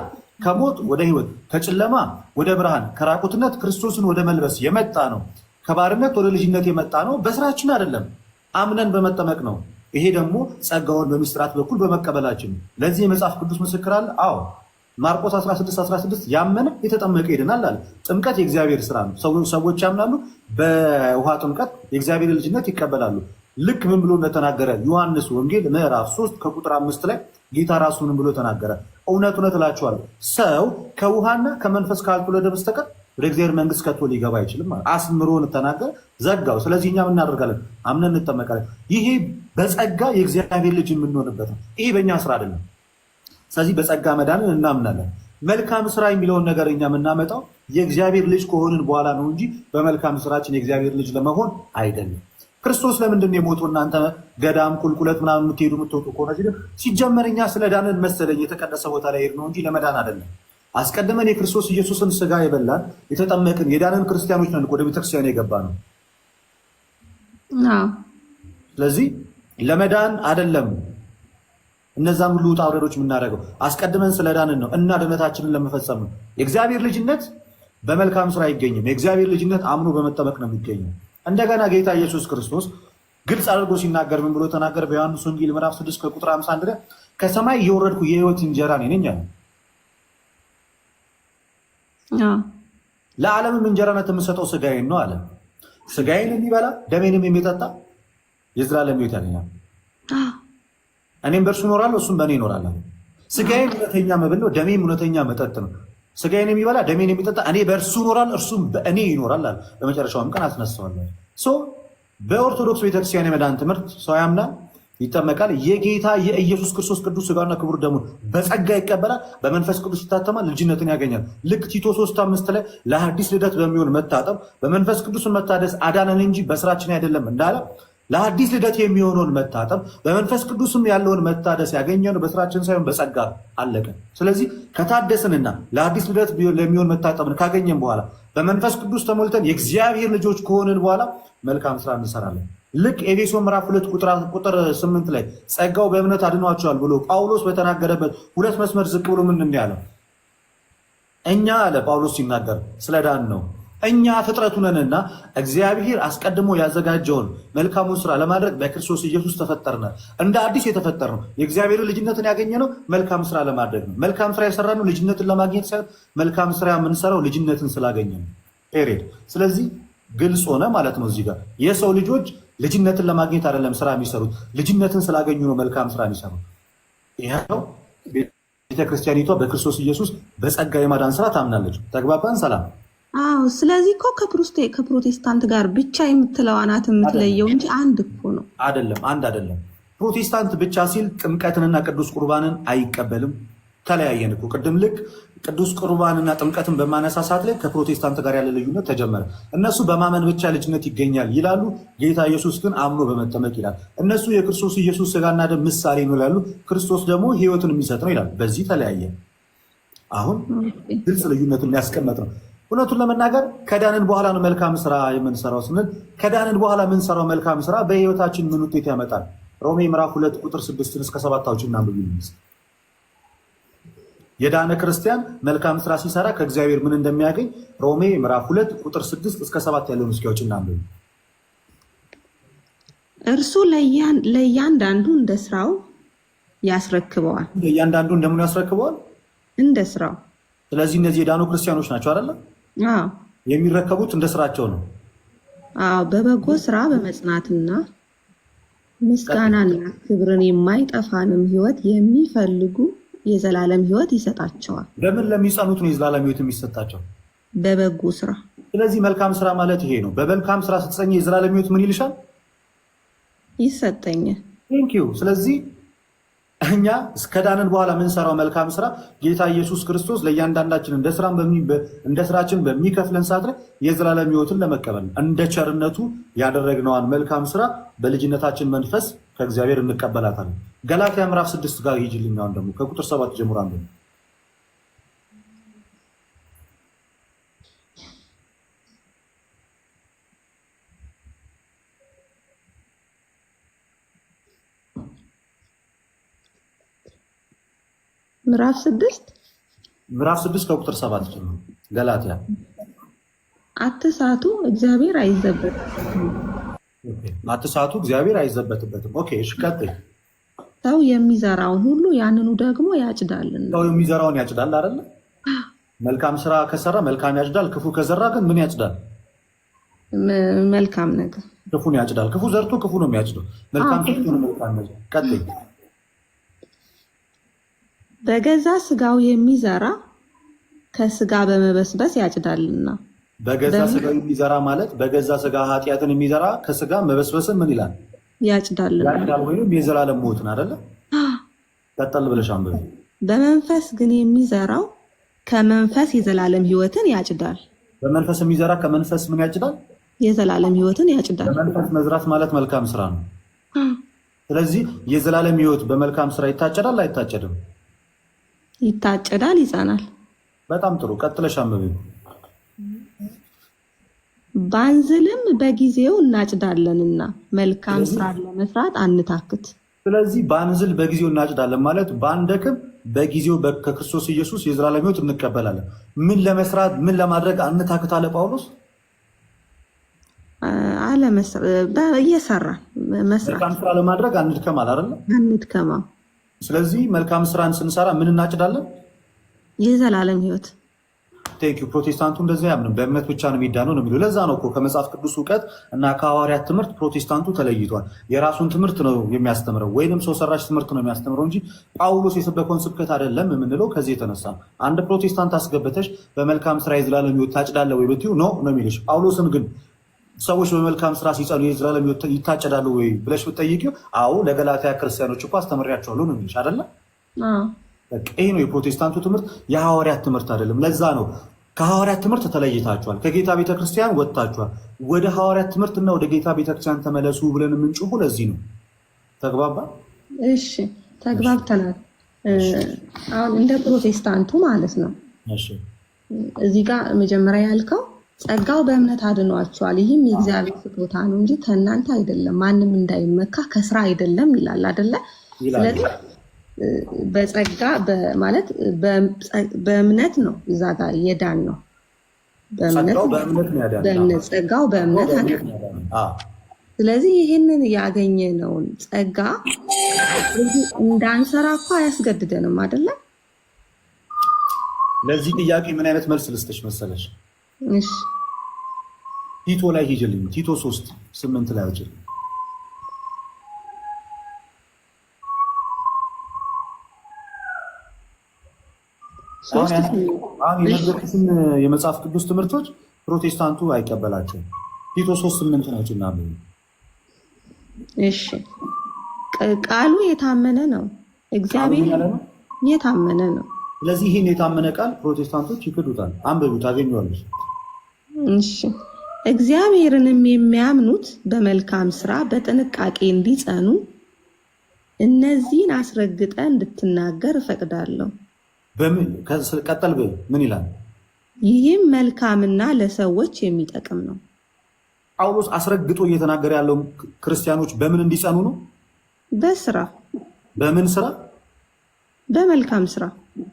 Speaker 2: ከሞት ወደ ህይወት፣ ከጨለማ ወደ ብርሃን፣ ከራቁትነት ክርስቶስን ወደ መልበስ የመጣ ነው። ከባርነት ወደ ልጅነት የመጣ ነው። በስራችን አይደለም፣ አምነን በመጠመቅ ነው። ይሄ ደግሞ ጸጋውን በምስጢራት በኩል በመቀበላችን። ለዚህ የመጽሐፍ ቅዱስ ምስክር አለ። አዎ ማርቆስ 16:16 ያመነ የተጠመቀ ይድናል አለ። ጥምቀት የእግዚአብሔር ስራ ነው። ሰዎች ያምናሉ፣ በውሃ ጥምቀት የእግዚአብሔር ልጅነት ይቀበላሉ። ልክ ምን ብሎ እንደተናገረ ዮሐንስ ወንጌል ምዕራፍ 3 ከቁጥር 5 ላይ ጌታ ራሱንም ብሎ ተናገረ። እውነት እውነት እላችኋለሁ ሰው ከውሃና ከመንፈስ ካልተወለደ በስተቀር ወደ እግዚአብሔር መንግስት ከቶ ሊገባ አይችልም። አስምሮን ተናገረ፣ ዘጋው። ስለዚህ እኛም እናደርጋለን፣ አምነን እንጠመቃለን። ይሄ በጸጋ የእግዚአብሔር ልጅ የምንሆንበት ነው። ይሄ በእኛ ስራ አይደለም። ስለዚህ በጸጋ መዳንን እናምናለን። መልካም ስራ የሚለውን ነገር እኛ የምናመጣው የእግዚአብሔር ልጅ ከሆንን በኋላ ነው እንጂ በመልካም ስራችን የእግዚአብሔር ልጅ ለመሆን አይደለም። ክርስቶስ ለምንድን ነው የሞተው? እናንተ ገዳም ቁልቁለት ምናምን የምትሄዱ የምትወጡ ከሆነ ሲጀመር እኛ ስለ ዳንን መሰለኝ የተቀደሰ ቦታ ላይ ሄድ ነው እንጂ ለመዳን አይደለም። አስቀድመን የክርስቶስ ኢየሱስን ስጋ የበላን የተጠመቅን የዳንን ክርስቲያኖች ነን ወደ ቤተክርስቲያን የገባ ነው። ስለዚህ ለመዳን አይደለም እነዛን ሁሉ ውጣ ውረዶች የምናደርገው አስቀድመን ስለዳንን ነው እና ድነታችንን ለመፈጸም ነው። የእግዚአብሔር ልጅነት በመልካም ስራ አይገኝም። የእግዚአብሔር ልጅነት አምኖ በመጠመቅ ነው የሚገኘው። እንደገና ጌታ ኢየሱስ ክርስቶስ ግልጽ አድርጎ ሲናገር ምን ብሎ ተናገረ? በዮሐንስ ወንጌል ምዕራፍ 6 ከቁጥር 51 ላይ ከሰማይ የወረድኩ የህይወት እንጀራ እኔ ነኝ አለ። ለዓለምም እንጀራነት የምሰጠው ስጋዬን ነው አለ። ስጋዬን የሚበላ ደሜንም የሚጠጣ የዘላለም ህይወት ያገኛል። እኔም በእርሱ እኖራለሁ፣ እሱም በእኔ ይኖራል። ስጋዬን እውነተኛ መብል ነው፣ ደሜም እውነተኛ መጠጥ ነው። ስጋዬን የሚበላ ደሜን የሚጠጣ እኔ በእርሱ እኖራለሁ፣ እርሱም በእኔ ይኖራል አለ። በመጨረሻውም ቀን አስነሳዋለሁ። በኦርቶዶክስ ቤተክርስቲያን የመዳን ትምህርት ሰው ያምናል፣ ይጠመቃል፣ የጌታ የኢየሱስ ክርስቶስ ቅዱስ ስጋና ክቡር ደሙን በጸጋ ይቀበላል፣ በመንፈስ ቅዱስ ይታተማል፣ ልጅነትን ያገኛል። ልክ ቲቶ 3:5 ላይ ለአዲስ ልደት በሚሆን መታጠብ በመንፈስ ቅዱስን መታደስ አዳነን እንጂ በስራችን አይደለም እንዳለ ለአዲስ ልደት የሚሆነውን መታጠብ በመንፈስ ቅዱስም ያለውን መታደስ ያገኘነው በስራችን ሳይሆን በጸጋ አለቀ። ስለዚህ ከታደስንና ለአዲስ ልደት ለሚሆን መታጠብን ካገኘን በኋላ በመንፈስ ቅዱስ ተሞልተን የእግዚአብሔር ልጆች ከሆንን በኋላ መልካም ስራ እንሰራለን። ልክ ኤፌሶን ምዕራፍ 2 ቁጥር 8 ላይ ጸጋው በእምነት አድኗቸዋል ብሎ ጳውሎስ በተናገረበት ሁለት መስመር ዝቅ ብሎ ምን ያለው እኛ አለ ጳውሎስ ሲናገር ስለዳን ነው። እኛ ፍጥረቱ ነንና እግዚአብሔር አስቀድሞ ያዘጋጀውን መልካሙን ስራ ለማድረግ በክርስቶስ ኢየሱስ ተፈጠርነ። እንደ አዲስ የተፈጠርነው የእግዚአብሔር ልጅነትን ያገኘነው መልካም ስራ ለማድረግ ነው። መልካም ስራ የሰራነው ልጅነትን ለማግኘት ሳይሆን መልካም ስራ የምንሰራው ልጅነትን ስላገኘ ነው። ፔሬድ። ስለዚህ ግልጽ ሆነ ማለት ነው። እዚህ ጋር የሰው ልጆች ልጅነትን ለማግኘት አይደለም ስራ የሚሰሩት፣ ልጅነትን ስላገኙ ነው መልካም ስራ የሚሰሩት። ይሄው ቤተክርስቲያኒቷ በክርስቶስ ኢየሱስ በጸጋ የማዳን ስራ ታምናለች። ተግባባን? ሰላም።
Speaker 1: አዎ። ስለዚህ እኮ ከፕሮቴስታንት ጋር ብቻ የምትለው ናት የምትለየው እንጂ አንድ እኮ ነው።
Speaker 2: አይደለም፣ አንድ አይደለም። ፕሮቴስታንት ብቻ ሲል ጥምቀትንና ቅዱስ ቁርባንን አይቀበልም። ተለያየን እኮ ቅድም። ልክ ቅዱስ ቁርባንና ጥምቀትን በማነሳ ሰዓት ላይ ከፕሮቴስታንት ጋር ያለ ልዩነት ተጀመረ። እነሱ በማመን ብቻ ልጅነት ይገኛል ይላሉ። ጌታ ኢየሱስ ግን አምኖ በመጠመቅ ይላል። እነሱ የክርስቶስ ኢየሱስ ስጋና ደም ምሳሌ ነው ይላሉ። ክርስቶስ ደግሞ ሕይወትን የሚሰጥ ነው ይላል። በዚህ ተለያየ። አሁን ግልጽ ልዩነት የሚያስቀመጥ ነው። እውነቱን ለመናገር ከዳንን በኋላ ነው መልካም ስራ የምንሰራው ስንል ከዳንን በኋላ የምንሰራው መልካም ስራ በሕይወታችን ምን ውጤት ያመጣል? ሮሜ ምዕራፍ 2 ቁጥር 6 እስከ 7 አውጪና አንብቡ። የዳነ ክርስቲያን መልካም ስራ ሲሰራ ከእግዚአብሔር ምን እንደሚያገኝ ሮሜ ምዕራፍ 2 ቁጥር 6 እስከ 7 ያለውን እስኪ አውጪና አንብቡ።
Speaker 1: እርሱ ለእያንዳንዱ እንደ ስራው ያስረክበዋል።
Speaker 2: ለእያንዳንዱ እንደምን ያስረክበዋል?
Speaker 1: እንደ ስራው።
Speaker 2: ስለዚህ እነዚህ የዳኑ ክርስቲያኖች ናቸው አይደለ?
Speaker 1: አዎ።
Speaker 2: የሚረከቡት እንደ ስራቸው ነው።
Speaker 1: አዎ። በበጎ ስራ በመጽናትና ምስጋናና ክብርን የማይጠፋንም ሕይወት የሚፈልጉ የዘላለም ሕይወት ይሰጣቸዋል። በምን ለሚጸኑት ነው የዘላለም ሕይወት የሚሰጣቸው? በበጎ ስራ። ስለዚህ መልካም ስራ ማለት ይሄ ነው። በመልካም ስራ ስትጸኝ የዘላለም ሕይወት ምን ይልሻል? ይሰጠኛል።
Speaker 2: ቴንኪዩ። ስለዚህ እኛ እስከዳንን በኋላ የምንሰራው መልካም ስራ ጌታ ኢየሱስ ክርስቶስ ለእያንዳንዳችን እንደ ስራችን በሚከፍለን ሰዓት ላይ የዘላለም ሕይወትን ለመቀበል እንደ ቸርነቱ ያደረግነዋን መልካም ስራ በልጅነታችን መንፈስ ከእግዚአብሔር እንቀበላታለን። ገላትያ ምዕራፍ 6 ጋር ሂጅልኝ። አሁን ደግሞ ከቁጥር 7 ጀምሮ አንዱ ምዕራፍ 6 ከቁጥር 7 ጀምሮ ገላትያ።
Speaker 1: አትሳቱ፣ እግዚአብሔር አይዘበትበትም።
Speaker 2: አትሳቱ፣ እግዚአብሔር አይዘበትበትም። ኦኬ፣ እሺ፣ ቀጥል።
Speaker 1: ሰው የሚዘራውን ሁሉ ያንኑ ደግሞ ያጭዳልና።
Speaker 2: ሰው የሚዘራውን ያጭዳል አይደለ? መልካም ስራ ከሰራ መልካም ያጭዳል። ክፉ ከዘራ ግን ምን ያጭዳል?
Speaker 1: መልካም ነገር።
Speaker 2: ክፉን ያጭዳል። ክፉ ዘርቶ ክፉ ነው የሚያጭደው። መልካም ዘርቶ ነው መልካም ነገር። ቀጥል።
Speaker 1: በገዛ ስጋው የሚዘራ ከስጋ በመበስበስ ያጭዳልና።
Speaker 2: በገዛ ስጋው የሚዘራ ማለት በገዛ ስጋ ኃጢአትን የሚዘራ ከስጋ መበስበስን ምን ይላል?
Speaker 1: ያጭዳልና።
Speaker 2: ወይም የዘላለም ሞትን አይደለ? ቀጠል ብለሽ አንብበ።
Speaker 1: በመንፈስ ግን የሚዘራው ከመንፈስ የዘላለም ሕይወትን ያጭዳል።
Speaker 2: በመንፈስ የሚዘራ ከመንፈስ ምን ያጭዳል?
Speaker 1: የዘላለም ሕይወትን ያጭዳል።
Speaker 2: በመንፈስ መዝራት ማለት መልካም ስራ ነው። ስለዚህ የዘላለም ሕይወት በመልካም ስራ ይታጨዳል አይታጨድም?
Speaker 1: ይታጨዳል፣ ይጸናል።
Speaker 2: በጣም ጥሩ። ቀጥለሽ አንብቢ። ባንዝልም
Speaker 1: በጊዜው እናጭዳለንና መልካም ስራ ለመስራት አንታክት።
Speaker 2: ስለዚህ ባንዝል በጊዜው እናጭዳለን ማለት ባንደክም በጊዜው ከክርስቶስ ኢየሱስ የዘላለም ሕይወት እንቀበላለን። ምን ለመስራት ምን ለማድረግ አንታክት አለ ጳውሎስ።
Speaker 1: እየሰራ መስራት
Speaker 2: መልካም ስራ ለማድረግ አንድከም አለ አይደል?
Speaker 1: አንድከማ።
Speaker 2: ስለዚህ መልካም ስራን ስንሰራ ምን እናጭዳለን?
Speaker 1: የዘላለም ሕይወት።
Speaker 2: ቴንክ ዩ። ፕሮቴስታንቱ እንደዚህ አያምንም። በእምነት ብቻ ነው የሚዳነው ነው የሚለው። ለዛ ነው እኮ ከመጽሐፍ ቅዱስ እውቀት እና ከሐዋርያት ትምህርት ፕሮቴስታንቱ ተለይቷል። የራሱን ትምህርት ነው የሚያስተምረው ወይንም ሰው ሰራሽ ትምህርት ነው የሚያስተምረው እንጂ ጳውሎስ የሰበከውን ስብከት አይደለም የምንለው ከዚህ የተነሳ ነው። አንድ ፕሮቴስታንት አስገብተሽ በመልካም ስራ የዘላለም ሕይወት ታጭዳለህ ወይ ብትይው ነው የሚልሽ። ጳውሎስን ግን ሰዎች በመልካም ስራ ሲጸኑ የዘላለም ሕይወት ይታጨዳሉ ወይ ብለሽ ብትጠይቂው አዎ ለገላትያ ክርስቲያኖች እኮ አስተምሬያቸዋለሁ ነው የሚልሽ አይደለ? ይህ ነው የፕሮቴስታንቱ ትምህርት፣ የሐዋርያት ትምህርት አይደለም። ለዛ ነው ከሐዋርያት ትምህርት ተለይታችኋል፣ ከጌታ ቤተክርስቲያን ወጥታችኋል፣ ወደ ሐዋርያት ትምህርትና ወደ ጌታ ቤተክርስቲያን ተመለሱ ብለን የምንጮሁ ለዚህ ነው። ተግባባ?
Speaker 1: እሺ ተግባብተናል። አሁን እንደ ፕሮቴስታንቱ ማለት ነው እዚህ ጋር መጀመሪያ ያልከው ጸጋው በእምነት አድኗቸዋል፣ ይህም የእግዚአብሔር ስጦታ ነው እንጂ ከእናንተ አይደለም፣ ማንም እንዳይመካ ከስራ አይደለም ይላል አይደለ? ስለዚህ በጸጋ ማለት በእምነት ነው እዛ ጋር የዳን ነው። ጸጋው በእምነት ስለዚህ ይህንን ያገኘነውን ጸጋ እንዳንሰራ እኮ አያስገድደንም አይደለ?
Speaker 2: ለዚህ ጥያቄ ምን አይነት መልስ ልስጥሽ መሰለሽ?
Speaker 1: እሺ
Speaker 2: ቲቶ ላይ ሂጅልኝ። ቲቶ 3:8 ላይ አውጪልኝ። አሁን የነገርኩሽን የመጽሐፍ ቅዱስ ትምህርቶች ፕሮቴስታንቱ አይቀበላቸውም። ቲቶ 3:8 ነው ጭና።
Speaker 1: እሺ ቃሉ የታመነ ነው፣ እግዚአብሔር የታመነ ነው።
Speaker 2: ስለዚህ ይህን የታመነ ቃል ፕሮቴስታንቶች ይክዱታል። አንብቡ ታገኘዋለሽ።
Speaker 1: እሺ እግዚአብሔርንም የሚያምኑት በመልካም ስራ በጥንቃቄ እንዲጸኑ እነዚህን አስረግጠ እንድትናገር እፈቅዳለሁ።
Speaker 2: ቀጠል ምን ይላል?
Speaker 1: ይህም መልካምና ለሰዎች የሚጠቅም ነው።
Speaker 2: ጳውሎስ አስረግጦ እየተናገረ ያለው ክርስቲያኖች በምን እንዲጸኑ ነው?
Speaker 1: በስራ።
Speaker 2: በምን ስራ?
Speaker 1: በመልካም ስራ።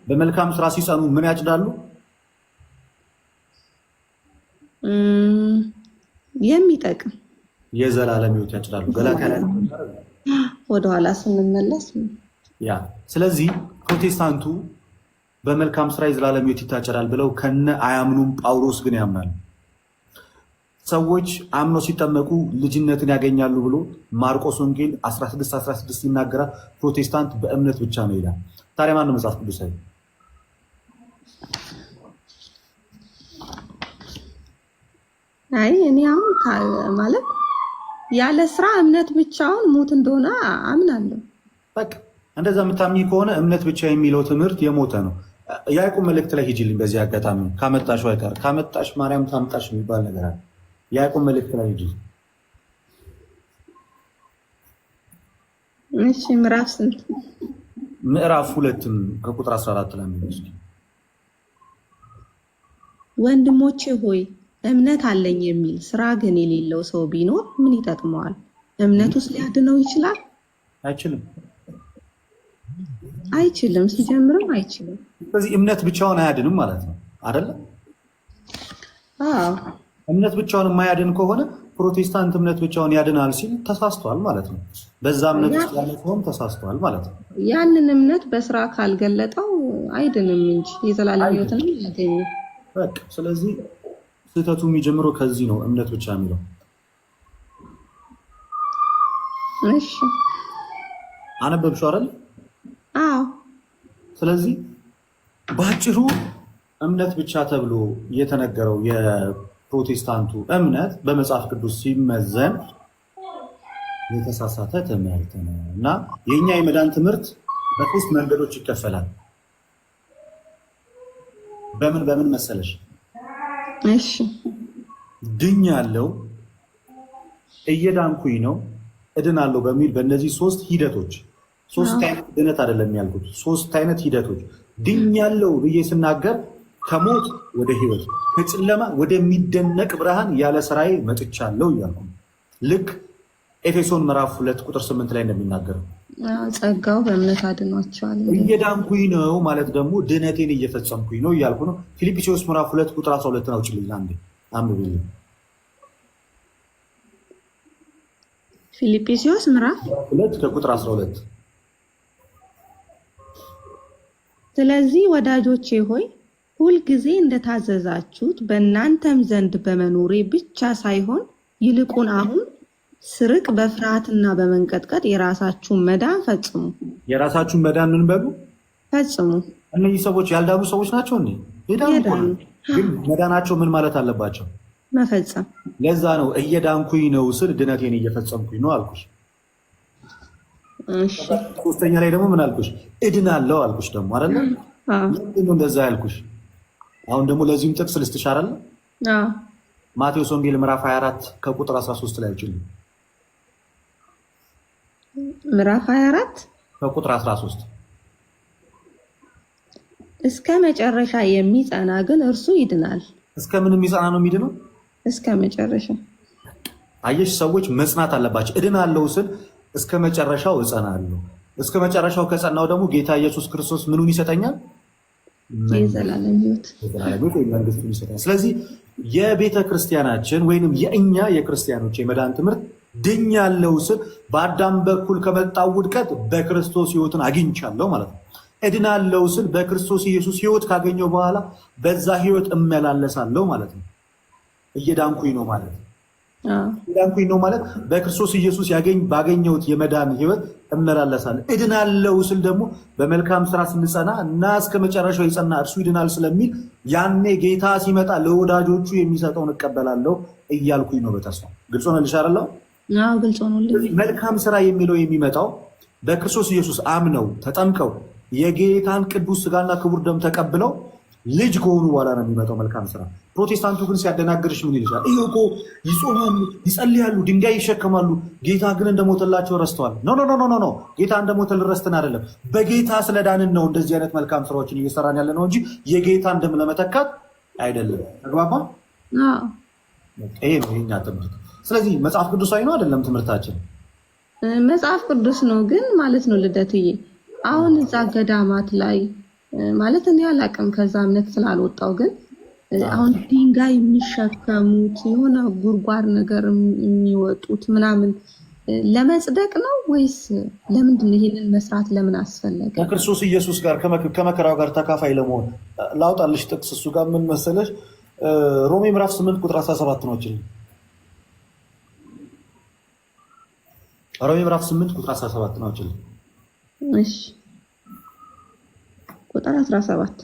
Speaker 2: በመልካም ስራ ሲጸኑ ምን ያጭዳሉ?
Speaker 1: የሚጠቅም
Speaker 2: የዘላለም ሕይወት ያጭዳሉ። ገላትያ ላይ
Speaker 1: ወደኋላ ስንመለስ
Speaker 2: ያ። ስለዚህ ፕሮቴስታንቱ በመልካም ስራ የዘላለም ሕይወት ይታጨዳል ብለው ከነ አያምኑም። ጳውሎስ ግን ያምናል። ሰዎች አምኖ ሲጠመቁ ልጅነትን ያገኛሉ ብሎ ማርቆስ ወንጌል 16:16 ይናገራል። ፕሮቴስታንት በእምነት ብቻ ነው ይላል። ታዲያ ማን ነው መጽሐፍ ቅዱሳዊ?
Speaker 1: አይ እኔ አሁን ማለት ያለ ስራ እምነት ብቻውን ሞት እንደሆነ አምናለሁ።
Speaker 2: በቃ እንደዛ የምታምኚ ከሆነ እምነት ብቻ የሚለው ትምህርት የሞተ ነው። ያዕቆብ መልእክት ላይ ሂጂልኝ። በዚህ አጋጣሚ ካመጣሽ አይቀር ካመጣሽ ማርያም ታምጣሽ የሚባል ነገር አለ። ያዕቆብ መልእክት ላይ ሂጂ።
Speaker 1: እሺ ምዕራፍ ስንት?
Speaker 2: ምዕራፍ 2 ከቁጥር 14 ላይ ነው።
Speaker 1: ወንድሞቼ ሆይ እምነት አለኝ የሚል ስራ ግን የሌለው ሰው ቢኖር ምን ይጠቅመዋል? እምነቱስ ሊያድነው ይችላል?
Speaker 2: አይችልም።
Speaker 1: አይችልም። ሲጀምርም አይችልም።
Speaker 2: ስለዚህ እምነት ብቻውን አያድንም ማለት ነው አይደለ?
Speaker 1: አዎ።
Speaker 2: እምነት ብቻውን የማያድን ከሆነ ፕሮቴስታንት እምነት ብቻውን ያድናል ሲል ተሳስቷል ማለት ነው። በዛ እምነት ውስጥ ያለ ሰውም ተሳስቷል ማለት ነው።
Speaker 1: ያንን እምነት በስራ ካልገለጠው አይድንም እንጂ የዘላለም ሕይወትን ያገኛል።
Speaker 2: በቃ ስለዚህ ስህተቱ የሚጀምረው ከዚህ ነው። እምነት ብቻ የሚለው
Speaker 1: እሺ፣
Speaker 2: አነበብሽው አይደል?
Speaker 1: አዎ።
Speaker 2: ስለዚህ በአጭሩ እምነት ብቻ ተብሎ የተነገረው የፕሮቴስታንቱ እምነት በመጽሐፍ ቅዱስ ሲመዘን የተሳሳተ ትምህርት ነው እና የኛ የመዳን ትምህርት በሶስት መንገዶች ይከፈላል። በምን መሰለሽ?
Speaker 1: እሺ፣
Speaker 2: ድኛለሁ፣ እየዳንኩኝ ነው፣ እድናለሁ በሚል በእነዚህ ሶስት ሂደቶች፣ ሶስት አይነት ድነት አይደለም ያልኩት፣ ሶስት አይነት ሂደቶች። ድኛለሁ ብዬ ስናገር ከሞት ወደ ህይወት፣ ከጨለማ ወደሚደነቅ ብርሃን ያለ ስራዬ መጥቻለሁ እያልኩ ልክ ኤፌሶን ምዕራፍ 2 ቁጥር 8 ላይ እንደሚናገረው
Speaker 1: ጸጋው በእምነት አድኗቸዋል።
Speaker 2: እየዳንኩኝ ነው ማለት ደግሞ ድነቴን እየፈጸምኩኝ ነው እያልኩ ነው። ፊልጵስዩስ ምዕራፍ 2 ቁጥር 12 ነው። ጭልኝ አንዴ አንብብልኝ።
Speaker 1: ፊልጵስዩስ ምዕራፍ
Speaker 2: 2 ከቁጥር 12
Speaker 1: ስለዚህ ወዳጆቼ ሆይ ሁልጊዜ እንደታዘዛችሁት በእናንተም ዘንድ በመኖሬ ብቻ ሳይሆን ይልቁን አሁን ስርቅ በፍርሃትና በመንቀጥቀጥ የራሳችሁን መዳን ፈጽሙ።
Speaker 2: የራሳችሁን መዳን ምን በሉ
Speaker 1: ፈጽሙ።
Speaker 2: እነዚህ ሰዎች ያልዳኑ ሰዎች ናቸው እንዴ? የዳኑ ግን መዳናቸው ምን ማለት አለባቸው?
Speaker 1: መፈጸም። ለዛ
Speaker 2: ነው እየዳንኩኝ ነው ስል ድነቴን እየፈጸምኩኝ ነው አልኩሽ።
Speaker 1: እሺ
Speaker 2: ሶስተኛ ላይ ደግሞ ምን አልኩሽ? እድናለሁ አልኩሽ ደግሞ አይደለ? ለምን እንደዛ ያልኩሽ? አሁን ደግሞ ለዚህም ጥቅስ ልስጥሽ አይደለ? ማቴዎስ ወንጌል ምዕራፍ 24 ከቁጥር 13 ላይ አይችልም።
Speaker 1: ምዕራፍ 24
Speaker 2: ከቁጥር 13
Speaker 1: እስከ መጨረሻ የሚጸና ግን እርሱ ይድናል።
Speaker 2: እስከ ምን የሚጸና ነው የሚድነው?
Speaker 1: እስከ መጨረሻ።
Speaker 2: አየሽ፣ ሰዎች መጽናት አለባቸው። እድናለሁ ስል እስከ መጨረሻው እጸናለሁ። እስከ መጨረሻው ከጸናው ደግሞ ጌታ ኢየሱስ ክርስቶስ ምኑን ይሰጠኛል?
Speaker 1: የዘላለም ሕይወት
Speaker 2: መንግስቱን ይሰጠኛል። ስለዚህ የቤተ ክርስቲያናችን ወይንም የእኛ የክርስቲያኖች የመዳን ትምህርት ድኛለሁ ስል በአዳም በኩል ከመጣው ውድቀት በክርስቶስ ሕይወትን አግኝቻለሁ ማለት ነው። እድናለሁ ስል በክርስቶስ ኢየሱስ ሕይወት ካገኘው በኋላ በዛ ሕይወት እመላለሳለሁ ማለት ነው። እየዳንኩኝ ነው ማለት ነው። እየዳንኩኝ ነው ማለት በክርስቶስ ኢየሱስ ባገኘሁት የመዳን ሕይወት እመላለሳለሁ። እድናለሁ ስል ደግሞ በመልካም ስራ ስንጸና እና እስከ መጨረሻው የጸና እርሱ ይድናል ስለሚል ያኔ ጌታ ሲመጣ ለወዳጆቹ የሚሰጠውን እቀበላለሁ እያልኩኝ ነው በተስፋ። ግልጽ ሆነልሽ አይደል?
Speaker 1: ግልጽ ሆነልኝ።
Speaker 2: መልካም ስራ የሚለው የሚመጣው በክርስቶስ ኢየሱስ አምነው ተጠምቀው የጌታን ቅዱስ ስጋና ክቡር ደም ተቀብለው ልጅ ከሆኑ በኋላ ነው የሚመጣው መልካም ስራ። ፕሮቴስታንቱ ግን ሲያደናግርሽ ምን ይልሻል? ይሄ እኮ ይጾማሉ፣ ይጸልያሉ፣ ድንጋይ ይሸከማሉ፣ ጌታ ግን እንደሞተላቸው ረስተዋል። ኖ ኖ ኖ ኖ፣ ጌታ እንደሞተ ልረስትን አይደለም። በጌታ ስለዳንን ነው እንደዚህ አይነት መልካም ስራዎችን እየሰራን ያለ ነው እንጂ የጌታን ደም ለመተካት አይደለም። ተግባባ? ይሄ ነው የኛ ትምህርት። ስለዚህ መጽሐፍ ቅዱሳዊ ነው አይደለም? ትምህርታችን
Speaker 1: መጽሐፍ ቅዱስ ነው። ግን ማለት ነው ልደትዬ፣ አሁን እዛ ገዳማት ላይ ማለት እኔ አላውቅም ከዛ እምነት ስላልወጣው፣ ግን አሁን ድንጋይ የሚሸከሙት የሆነ ጉርጓር ነገር የሚወጡት ምናምን ለመጽደቅ ነው ወይስ ለምንድን ነው? ይሄንን መስራት ለምን አስፈለገ?
Speaker 2: ከክርስቶስ ኢየሱስ ጋር ከመከራው ጋር ተካፋይ ለመሆን ላውጣልሽ ጥቅስ። እሱ ጋር ምን መሰለሽ? ሮሜ ምዕራፍ 8 ቁጥር 17 ነው። ሮሜ ምዕራፍ 8 ቁጥር 17 ነው።
Speaker 1: እሺ ቁጥር 17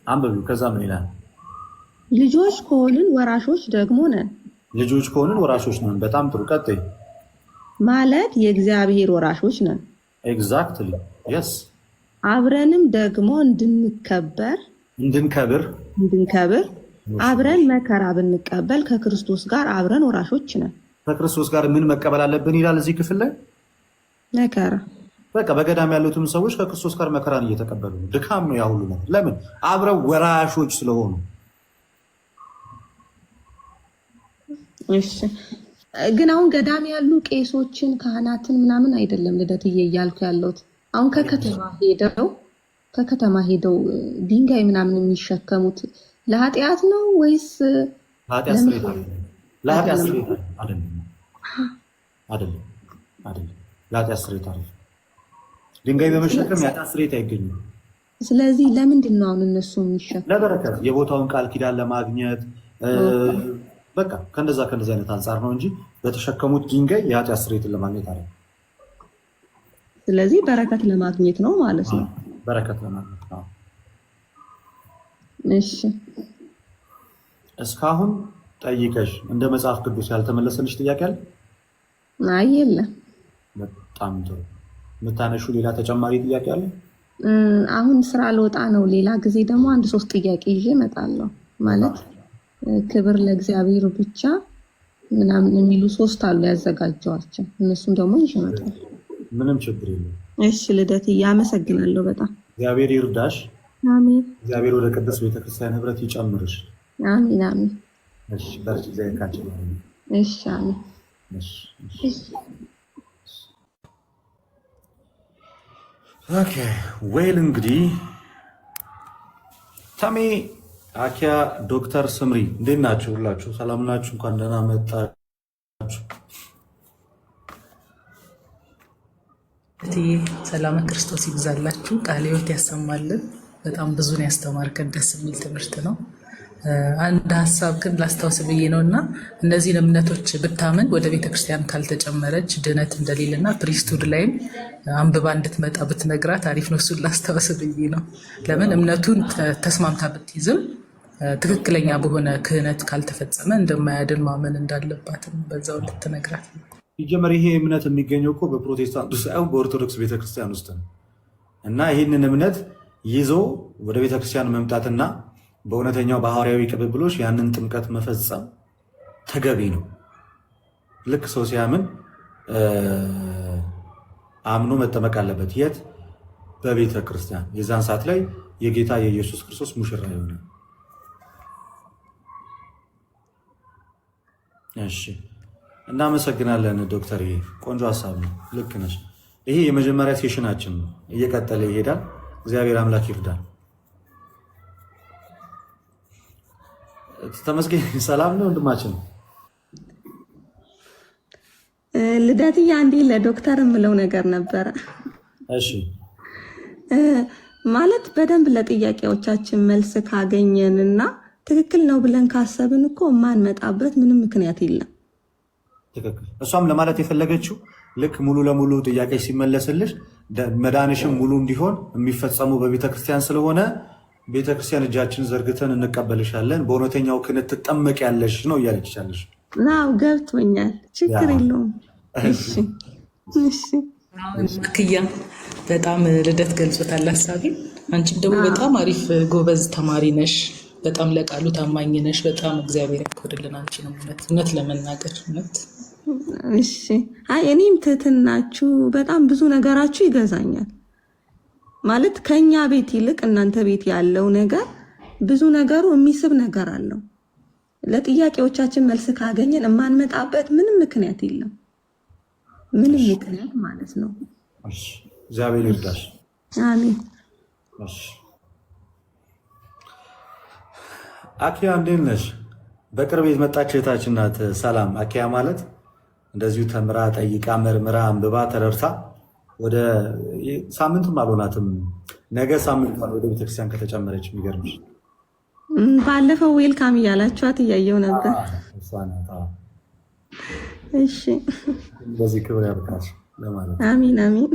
Speaker 2: አንብቡ። ከዛ ምን ይላል?
Speaker 1: ልጆች ከሆንን ወራሾች ደግሞ ነን።
Speaker 2: ልጆች ከሆንን ወራሾች ነን። በጣም ጥሩ። ቀጥይ።
Speaker 1: ማለት የእግዚአብሔር ወራሾች ነን።
Speaker 2: ኤግዛክትሊ የስ።
Speaker 1: አብረንም ደግሞ እንድንከበር አብረን መከራ ብንቀበል ከክርስቶስ ጋር አብረን ወራሾች ነን።
Speaker 2: ከክርስቶስ ጋር ምን መቀበል አለብን ይላል እዚህ ክፍል ላይ?
Speaker 1: መከራ።
Speaker 2: በቃ በገዳም ያሉትም ሰዎች ከክርስቶስ ጋር መከራን እየተቀበሉ ነው። ድካም ነው ያ ሁሉ ነገር። ለምን? አብረው ወራሾች ስለሆኑ።
Speaker 1: እሺ ግን አሁን ገዳም ያሉ ቄሶችን ካህናትን ምናምን አይደለም ልደትዬ እያልኩ ያለሁት። አሁን ከከተማ ሄደው ድንጋይ ምናምን የሚሸከሙት ለኃጢአት ነው ወይስ
Speaker 2: ለኃጢአት ስርየት አይደለም? ለኃጢአት ስርየት አይደለም። ድንጋይ በመሸከም የኃጢአት ስርየት አይገኝም።
Speaker 1: ስለዚህ ለምንድን ነው አሁን እነሱ የሚሸከሙ?
Speaker 2: ለበረከት፣ የቦታውን ቃል ኪዳን ለማግኘት በቃ ከእንደዛ አይነት አንጻር ነው እንጂ በተሸከሙት ድንጋይ የኃጢአት ስርየትን ለማግኘት አይደለም።
Speaker 1: ስለዚህ በረከት ለማግኘት ነው ማለት ነው።
Speaker 2: በረከት ለማግኘት ነው።
Speaker 1: እሺ
Speaker 2: እስካሁን ጠይቀሽ እንደ መጽሐፍ ቅዱስ ያልተመለሰልሽ ጥያቄ አለ?
Speaker 1: አይ የለም።
Speaker 2: በጣም ጥሩ። የምታነሹ ሌላ ተጨማሪ ጥያቄ አለ?
Speaker 1: አሁን ስራ ልወጣ ነው። ሌላ ጊዜ ደግሞ 1-3 ጥያቄ ይዤ እመጣለሁ። ማለት ክብር ለእግዚአብሔር ብቻ ምናምን የሚሉ 3 አሉ ያዘጋጀዋቸው። እነሱም ደግሞ ይዤ እመጣለሁ።
Speaker 2: ምንም ችግር የለም።
Speaker 1: እሺ ልደት፣ አመሰግናለሁ በጣም።
Speaker 2: እግዚአብሔር ይርዳሽ።
Speaker 1: አሜን።
Speaker 2: እግዚአብሔር ወደ ቅዱስ ቤተክርስቲያን ህብረት ይጨምርሽ።
Speaker 1: አሜን አሜን።
Speaker 2: እሺ በርቺ። ዘይካችን።
Speaker 1: እሺ አሜን።
Speaker 2: እሺ። ኦኬ ዌል እንግዲህ ታሜ አኪያ ዶክተር ስምሪ እንዴት ናችሁ? ሁላችሁ ሰላም ናችሁ? እንኳን ደህና መጣችሁ።
Speaker 3: ሰላም ክርስቶስ ይብዛላችሁ። ቃለ ሕይወት ያሰማልን። በጣም ብዙን ያስተማርከን ደስ የሚል ትምህርት ነው። አንድ ሀሳብ ግን ላስታውስ ብዬ ነው እና እነዚህን እምነቶች ብታምን ወደ ቤተክርስቲያን ካልተጨመረች ድነት እንደሌለና ፕሪስቱድ ላይም አንብባ እንድትመጣ ብትነግራት አሪፍ ነው። እሱን ላስታውስ ብዬ ነው። ለምን እምነቱን ተስማምታ ብትይዝም ትክክለኛ በሆነ ክህነት ካልተፈጸመ እንደማያድን ማመን እንዳለባትም በዛው ልትነግራት ነው።
Speaker 2: ሲጀመር ይሄ እምነት የሚገኘው እኮ በፕሮቴስታንቱ ሳይሆን በኦርቶዶክስ ቤተክርስቲያን ውስጥ ነው እና ይህንን እምነት ይዞ ወደ ቤተክርስቲያን መምጣትና በእውነተኛው በሐዋርያዊ ቅብብሎች ያንን ጥምቀት መፈጸም ተገቢ ነው። ልክ ሰው ሲያምን አምኖ መጠመቅ አለበት። የት? በቤተ ክርስቲያን። የዛን ሰዓት ላይ የጌታ የኢየሱስ ክርስቶስ ሙሽራ ይሆናል። እሺ፣ እናመሰግናለን ዶክተር። ይሄ ቆንጆ ሀሳብ ነው። ልክ ነሽ። ይሄ የመጀመሪያ ሴሽናችን ነው። እየቀጠለ ይሄዳል። እግዚአብሔር አምላክ ይርዳል። ተመስገን። ሰላም ነው ወንድማችን።
Speaker 1: ልደትዬ አንዴ ለዶክተር የምለው ነገር ነበረ።
Speaker 2: እሺ
Speaker 1: ማለት በደንብ ለጥያቄዎቻችን መልስ ካገኘንና ትክክል ነው ብለን ካሰብን እኮ የማንመጣበት ምንም ምክንያት የለም።
Speaker 2: ትክክል። እሷም ለማለት የፈለገችው ልክ ሙሉ ለሙሉ ጥያቄ ሲመለስልሽ መዳንሽም ሙሉ እንዲሆን የሚፈጸሙ በቤተክርስቲያን ስለሆነ ቤተክርስቲያን እጃችን ዘርግተን እንቀበልሻለን፣ በእውነተኛው ክህነት ትጠመቂያለሽ ነው እያለችሻለሽ።
Speaker 1: ናው ገብቶኛል። ችግር የለውም።
Speaker 3: ክያ በጣም ልደት ገልጾታል ሀሳቢ። አንቺም ደግሞ በጣም አሪፍ ጎበዝ ተማሪ ነሽ። በጣም ለቃሉ ታማኝ ነሽ። በጣም እግዚአብሔር ያክብርልን። አንቺ ነው እውነት ለመናገር እውነት።
Speaker 1: እሺ አይ እኔም ትህትናችሁ በጣም ብዙ ነገራችሁ ይገዛኛል። ማለት ከኛ ቤት ይልቅ እናንተ ቤት ያለው ነገር ብዙ ነገሩ የሚስብ ነገር አለው። ለጥያቄዎቻችን መልስ ካገኘን የማንመጣበት ምንም ምክንያት የለም። ምንም ምክንያት ማለት ነው።
Speaker 2: እግዚአብሔር ይርዳሽ።
Speaker 1: አሜን።
Speaker 2: አኪያ እንዴት ነሽ? በቅርብ የመጣች እህታችን ናት። ሰላም። አኪያ ማለት እንደዚሁ ተምራ ጠይቃ መርምራ አንብባ ተረድታ ወደ ሳምንትም አልሆናትም። ነገ ሳምንት ወደ ቤተክርስቲያን ከተጨመረች የሚገርምሽ
Speaker 1: ባለፈው ዌልካም እያላችኋት እያየው ነበር። እሺ
Speaker 2: በዚህ ክብር ያብቃሽ ለማለት።
Speaker 1: አሚን አሚን።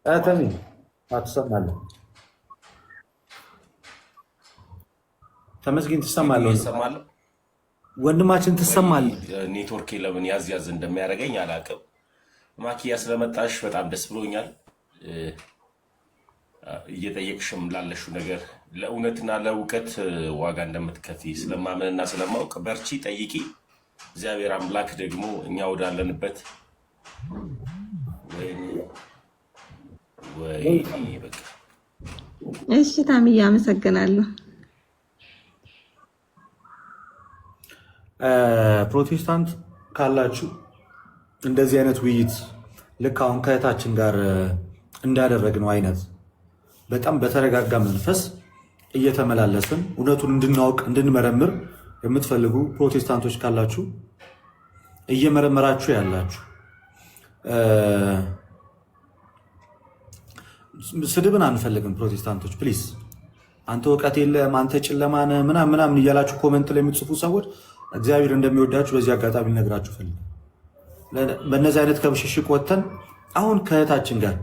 Speaker 2: አተሚ አትሰማለህ? ተመስገን ትሰማለህ? ወንድማችን ትሰማለህ?
Speaker 4: ኔትወርክ ለምን ያዝ ያዝ እንደሚያደርገኝ አላውቅም። ማኪያ ስለመጣሽ በጣም ደስ ብሎኛል። እየጠየቅሽም ላለሽው ነገር ለእውነትና ለእውቀት ዋጋ እንደምትከፍይ ስለማመንና ስለማውቅ በርቺ፣ ጠይቂ። እግዚአብሔር አምላክ ደግሞ እኛ ወዳለንበት ወይ በቃ
Speaker 1: እሺ ታምዬ አመሰግናለሁ።
Speaker 2: ፕሮቴስታንት ካላችሁ እንደዚህ አይነት ውይይት ልክ አሁን ከእህታችን ጋር እንዳደረግነው አይነት በጣም በተረጋጋ መንፈስ እየተመላለስን እውነቱን እንድናውቅ እንድንመረምር የምትፈልጉ ፕሮቴስታንቶች ካላችሁ እየመረመራችሁ ያላችሁ ስድብን አንፈልግም። ፕሮቴስታንቶች ፕሊዝ፣ አንተ እውቀት የለም አንተ ጨለማ ነህ ምናምን እያላችሁ ኮመንት ላይ የምትጽፉ ሰዎች እግዚአብሔር እንደሚወዳችሁ በዚህ አጋጣሚ ልነግራችሁ ፈልግ። በእነዚህ አይነት ከብሽሽቅ ወጥተን አሁን ከእህታችን ጋር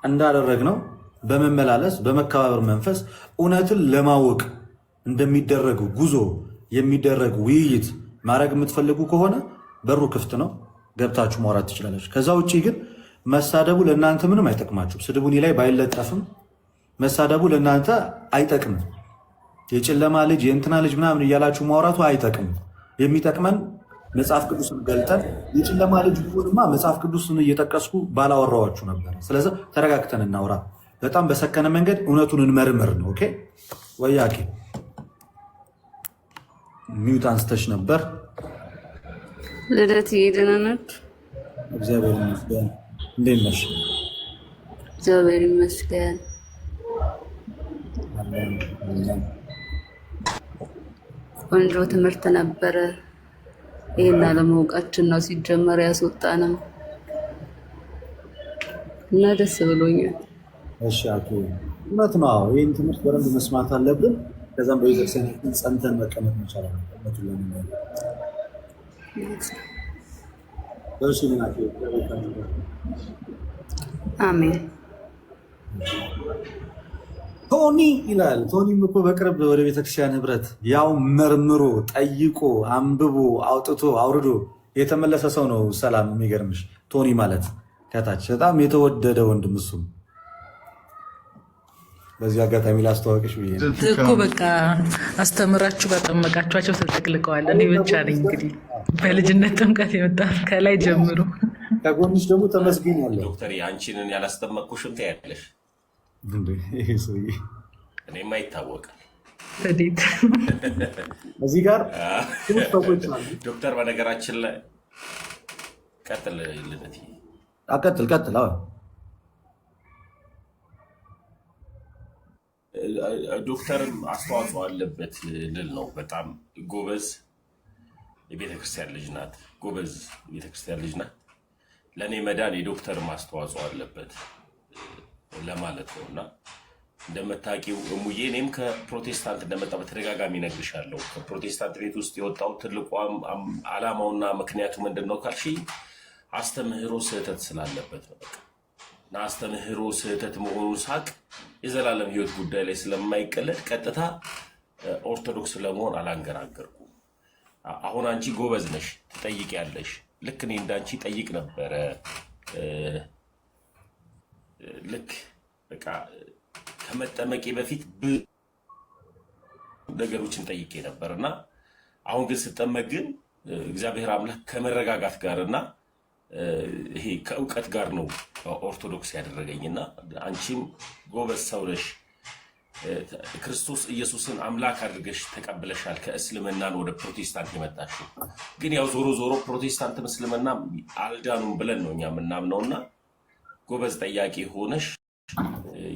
Speaker 2: እንዳደረግነው በመመላለስ በመከባበር መንፈስ እውነትን ለማወቅ እንደሚደረግ ጉዞ የሚደረግ ውይይት ማድረግ የምትፈልጉ ከሆነ በሩ ክፍት ነው፣ ገብታችሁ ማውራት ትችላለች። ከዛ ውጭ ግን መሳደቡ ለእናንተ ምንም አይጠቅማችሁ። ስድቡኒ ላይ ባይለጠፍም መሳደቡ ለእናንተ አይጠቅምም። የጨለማ ልጅ የእንትና ልጅ ምናምን እያላችሁ ማውራቱ አይጠቅም። የሚጠቅመን መጽሐፍ ቅዱስን ገልጠን የጨለማ ልጅ ሆንማ መጽሐፍ ቅዱስን እየጠቀስኩ ባላወራዋችሁ ነበር። ስለዚህ ተረጋግተን እናውራ። በጣም በሰከነ መንገድ እውነቱን እንመርምር ነው። ኦኬ ወያቄ ሚዩት አንስተሽ ነበር።
Speaker 5: ልደት ደህና ናችሁ?
Speaker 2: እግዚአብሔር ይመስገን። እንዴት ነሽ?
Speaker 5: እግዚአብሔር ይመስገን። ቆንጆ ትምህርት ነበረ። ይሄን አለማወቃችን ነው ሲጀመር ያስወጣንም እና ደስ ብሎኛል።
Speaker 2: እሺ አቶ እውነት ነው። ይህን ትምህርት በደንብ መስማት አለብን። ከዛም በቤተክርስቲያን ጸንተን መቀመጥ መቻል አለብን።
Speaker 5: አሜን።
Speaker 2: ቶኒ ይላል። ቶኒም እኮ በቅርብ ወደ ቤተክርስቲያን ህብረት ያው መርምሮ ጠይቆ አንብቦ አውጥቶ አውርዶ የተመለሰ ሰው ነው። ሰላም የሚገርምሽ ቶኒ ማለት ከታች በጣም የተወደደ ወንድም እሱም በዚህ አጋጣሚ ላስተዋወቅሽ ብዬ
Speaker 3: እኮ በቃ አስተምራችሁ ባጠመቃችኋቸው ተጠቅልቀዋል። እኔ ብቻ ነኝ እንግዲህ በልጅነት ጥምቀት የመጣ ከላይ ጀምሮ።
Speaker 2: ከጎንሽ ደግሞ ተመስገን ያለ
Speaker 4: ዶክተር አንቺንን ያላስጠመቅኩሽም ታያለሽ።
Speaker 2: ይሄ ሰውዬ
Speaker 4: እኔማ ይታወቃል።
Speaker 3: እንዴት
Speaker 2: እዚህ ጋር ሰዎች አሉ።
Speaker 4: ዶክተር በነገራችን ላይ ቀጥል ልደት
Speaker 2: ቀጥል።
Speaker 4: ዶክተርም አስተዋጽኦ አለበት ልል ነው። በጣም ጎበዝ የቤተክርስቲያን ልጅ ናት። ጎበዝ የቤተክርስቲያን ልጅ ናት። ለእኔ መዳን የዶክተርም አስተዋጽኦ አለበት ለማለት ነው። እና እንደምታውቂው እሙዬ እኔም ከፕሮቴስታንት እንደመጣ በተደጋጋሚ እነግርሻለሁ። ከፕሮቴስታንት ቤት ውስጥ የወጣው ትልቁ ዓላማውና ምክንያቱ ምንድን ነው ካልሽኝ አስተምህሮ ስህተት ስላለበት ነው። በቃ እና አስተምህሮ ስህተት መሆኑን ሳቅ የዘላለም ሕይወት ጉዳይ ላይ ስለማይቀለድ ቀጥታ ኦርቶዶክስ ለመሆን አላንገራገርኩም። አሁን አንቺ ጎበዝ ነሽ፣ ትጠይቂያለሽ። ልክ እኔ እንዳንቺ ጠይቅ ነበረ። ልክ በቃ ከመጠመቄ በፊት ነገሮችን ጠይቄ ነበር እና አሁን ግን ስጠመቅ ግን እግዚአብሔር አምላክ ከመረጋጋት ጋር እና ይሄ ከእውቀት ጋር ነው ኦርቶዶክስ ያደረገኝና አንቺም ጎበዝ ሰው ነሽ። ክርስቶስ ኢየሱስን አምላክ አድርገሽ ተቀብለሻል። ከእስልምናን ወደ ፕሮቴስታንት የመጣሽው ግን ያው ዞሮ ዞሮ ፕሮቴስታንትም እስልምና አልዳኑም ብለን ነው እኛ የምናምነውና ጎበዝ ጠያቂ ሆነሽ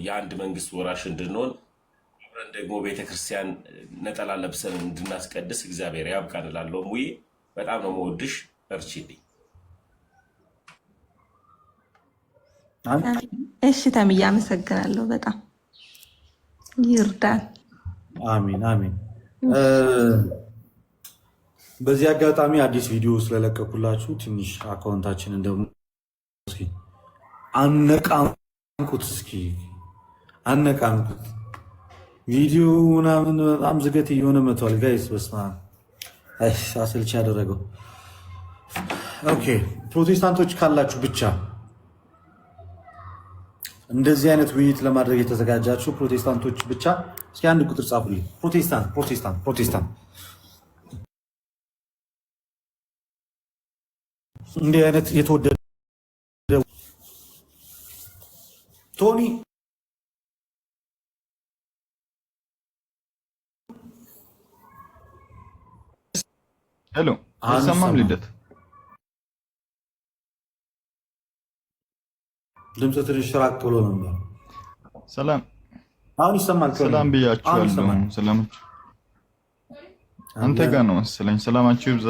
Speaker 4: የአንድ መንግስት ወራሽ እንድንሆን አብረን ደግሞ ቤተክርስቲያን ነጠላ ለብሰን እንድናስቀድስ እግዚአብሔር ያብቃን እላለሁ። ሙዬ በጣም ነው የምወድሽ። በርቺልኝ።
Speaker 1: እሺ ተምዬ አመሰግናለሁ። በጣም ይርዳል።
Speaker 2: አሜን አሜን። በዚህ አጋጣሚ አዲስ ቪዲዮ ስለለቀኩላችሁ ትንሽ አካውንታችንን ደግሞ እስኪ አነቃንቁት። አነቃንቁት። ቪዲዮ ምናምን በጣም ዝገት እየሆነ መጥቷል ጋይስ። በስመ አብ አሰልቺ ያደረገው። ኦኬ ፕሮቴስታንቶች ካላችሁ ብቻ እንደዚህ አይነት ውይይት ለማድረግ የተዘጋጃችሁ ፕሮቴስታንቶች ብቻ እስኪ አንድ ቁጥር ጻፉልኝ። ፕሮቴስታንት እንዲህ አይነት የተወደደ ቶኒ
Speaker 6: ሄሎ፣ አይሰማም? ልደት
Speaker 2: ድምፅ ትንሽ ራቅ ብሎ ነበር።
Speaker 6: ሰላም፣
Speaker 2: አሁን ይሰማል?
Speaker 6: ሰላም ብያችኋለሁ። ሰላም አንተ ጋር ነው መሰለኝ። ሰላማችሁ ይብዛ።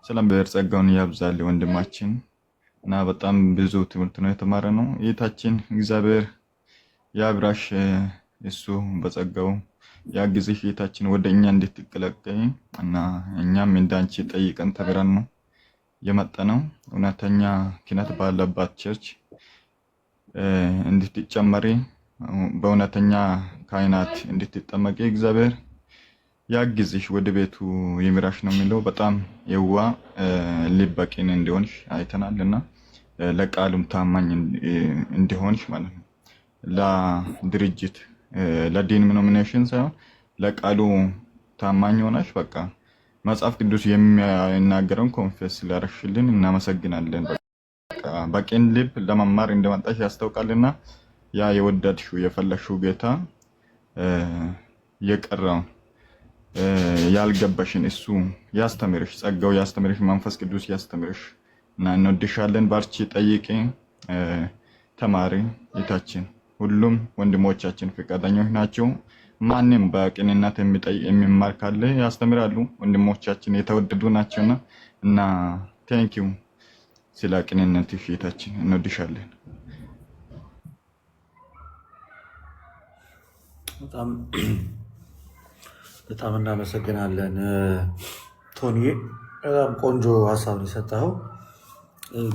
Speaker 6: ሰላም ብሔር ጸጋውን ያብዛል ወንድማችን እና በጣም ብዙ ትምህርት ነው የተማረ ነው። እይታችን እግዚአብሔር ያብራሽ፣ እሱ በጸጋው ያግዝሽ። እይታችን ወደ እኛ እንድትቀላቀይ እና እኛም እንዳንቺ ጠይቀን ተግረን ነው የመጣነው። እውነተኛ ክህነት ባለባት ቸርች እንድትጨመሪ በእውነተኛ ካህናት እንድትጠመቂ እግዚአብሔር ያግዝሽ፣ ወደ ቤቱ ይምራሽ ነው የሚለው። በጣም የዋ ልበቂን እንዲሆንሽ አይተናልና ለቃሉም ታማኝ እንዲሆንሽ ማለት ነው። ለድርጅት ለዲኖሚኔሽን ሳይሆን ለቃሉ ታማኝ ሆነሽ በቃ መጽሐፍ ቅዱስ የሚናገረውን ኮንፌስ ላረሽልን እናመሰግናለን። በቅን ልብ ለመማር እንደመጣሽ ያስታውቃልና ያ የወደድሽው የፈለግሽው ጌታ የቀረው ያልገባሽን እሱ ያስተምርሽ፣ ጸጋው ያስተምርሽ፣ መንፈስ ቅዱስ ያስተምርሽ እና እንወድሻለን። ባርቺ፣ ጠይቂ፣ ተማሪ። እህታችን ሁሉም ወንድሞቻችን ፈቃደኞች ናቸው። ማንም በቅንነት የሚማር ካለ ያስተምራሉ። ወንድሞቻችን የተወደዱ ናቸውና እና ቴንኪው ስለ ቅንነትሽ እህታችን፣ እንወድሻለን።
Speaker 2: በጣም እናመሰግናለን ቶኒ። በጣም ቆንጆ ሀሳብ ነው የሰጠኸው።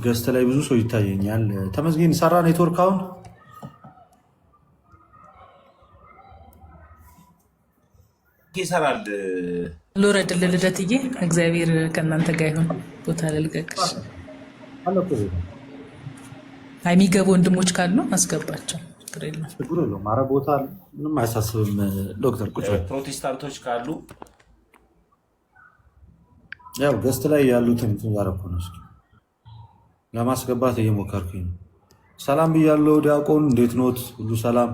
Speaker 2: ገስት ላይ ብዙ ሰው ይታየኛል። ተመስገን ሰራ ኔትወርክ አሁን
Speaker 4: ይሰራል።
Speaker 3: ልውረድ ልደትዬ፣ እግዚአብሔር ከእናንተ ጋር ይሁን። ቦታ ልልቀቅሽ። የሚገቡ ወንድሞች ካሉ አስገባቸው።
Speaker 2: ችግር የለውም። ኧረ ቦታ ምንም አያሳስብም። ዶክተር ቁጭ በል።
Speaker 4: ፕሮቴስታንቶች ካሉ
Speaker 2: ያው ገስት ላይ ያሉትን ያረኩ ነው ለማስገባት እየሞከርኩኝ ነው። ሰላም ብያለሁ ዲያቆን፣ እንዴት ኖት? ሁሉ ሰላም?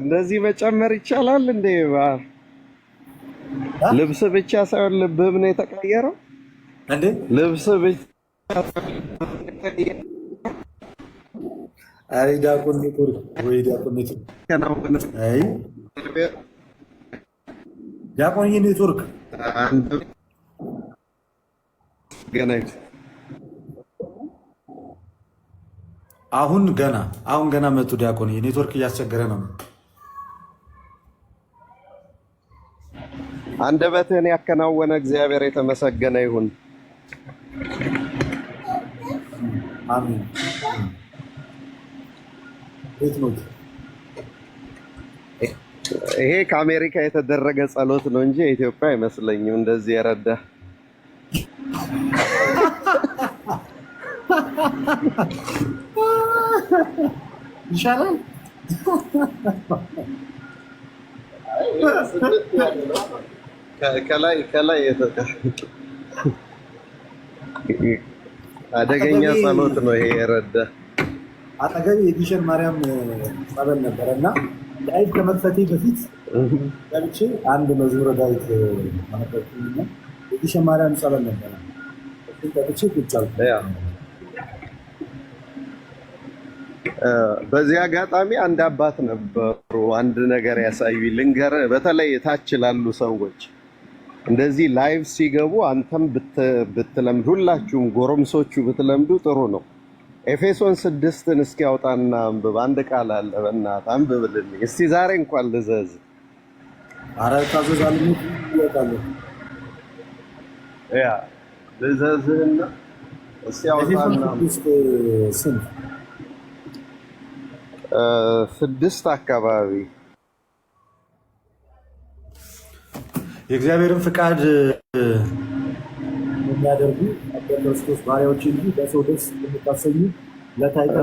Speaker 7: እንደዚህ መጨመር ይቻላል እንዴ? ልብስ ብቻ ሳይሆን ልብህም ነው የተቀየረው
Speaker 2: እንዴ?
Speaker 7: ልብስ ብቻ
Speaker 2: አይ ዲያቆን ኔትወርክ ወይ ዲያቆን ኔትወርክ አይ ዲያቆን ኔትወርክ
Speaker 7: ገናይት
Speaker 2: አሁን ገና መጡ። ዲያቆን ኔትወርክ እያስቸገረ ነው።
Speaker 7: አንደበትህን ያከናወነ እግዚአብሔር የተመሰገነ ይሁን።
Speaker 2: አሜን።
Speaker 7: ይሄ ከአሜሪካ የተደረገ ጸሎት ነው እንጂ የኢትዮጵያ አይመስለኝም እንደዚህ የረዳ
Speaker 2: ይሻላል።
Speaker 7: ከላይ አደገኛ ጸሎት ነው ይሄ የረዳ።
Speaker 2: አጠገቤ የግሸን ማርያም ጸበል ነበረ እና ላይቭ ከመክፈቴ በፊት ገብቼ አንድ መዝሙረ ዳዊት ማነበብኩና የግሸን ማርያም ጸበል ነበረ። ገብቼ ቁጭ አልኩ።
Speaker 7: በዚህ አጋጣሚ አንድ አባት ነበሩ አንድ ነገር ያሳዩ ልንገርህ። በተለይ ታች ላሉ ሰዎች እንደዚህ ላይቭ ሲገቡ አንተም ብትለምዱ፣ ሁላችሁም ጎረምሶቹ ብትለምዱ ጥሩ ነው። ኤፌሶን 6ን እስኪ ያውጣና አንብብ። አንድ ቃል አለ፣ በእናትህ አንብብልኝ እስቲ ዛሬ እንኳን ልዘዝ።
Speaker 2: ኧረ ታዘዛለህ ይወጣል።
Speaker 7: ያ ልዘዝህና እስቲ ያውጣና
Speaker 2: ስንት
Speaker 7: 6 አካባቢ
Speaker 2: የእግዚአብሔርን ፍቃድ የሚያደርጉ ክርስቶስ ባሪያዎች እንጂ በሰው ደስ የምታሰኙ ለታይታ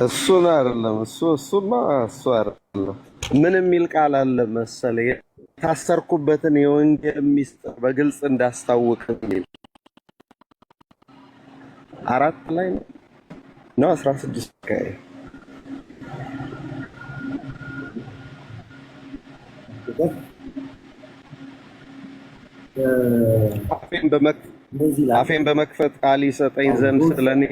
Speaker 7: እሱን አይደለም። እሱማ አይደለም። ምን የሚል ቃል አለ መሰለህ? የታሰርኩበትን የወንጌል ሚስጥር በግልጽ እንዳስታውቅ የሚል 4 ላይ ነው 16 ከይ አፌን በመክፈት ቃል ይሰጠኝ ዘንድ ስለኔ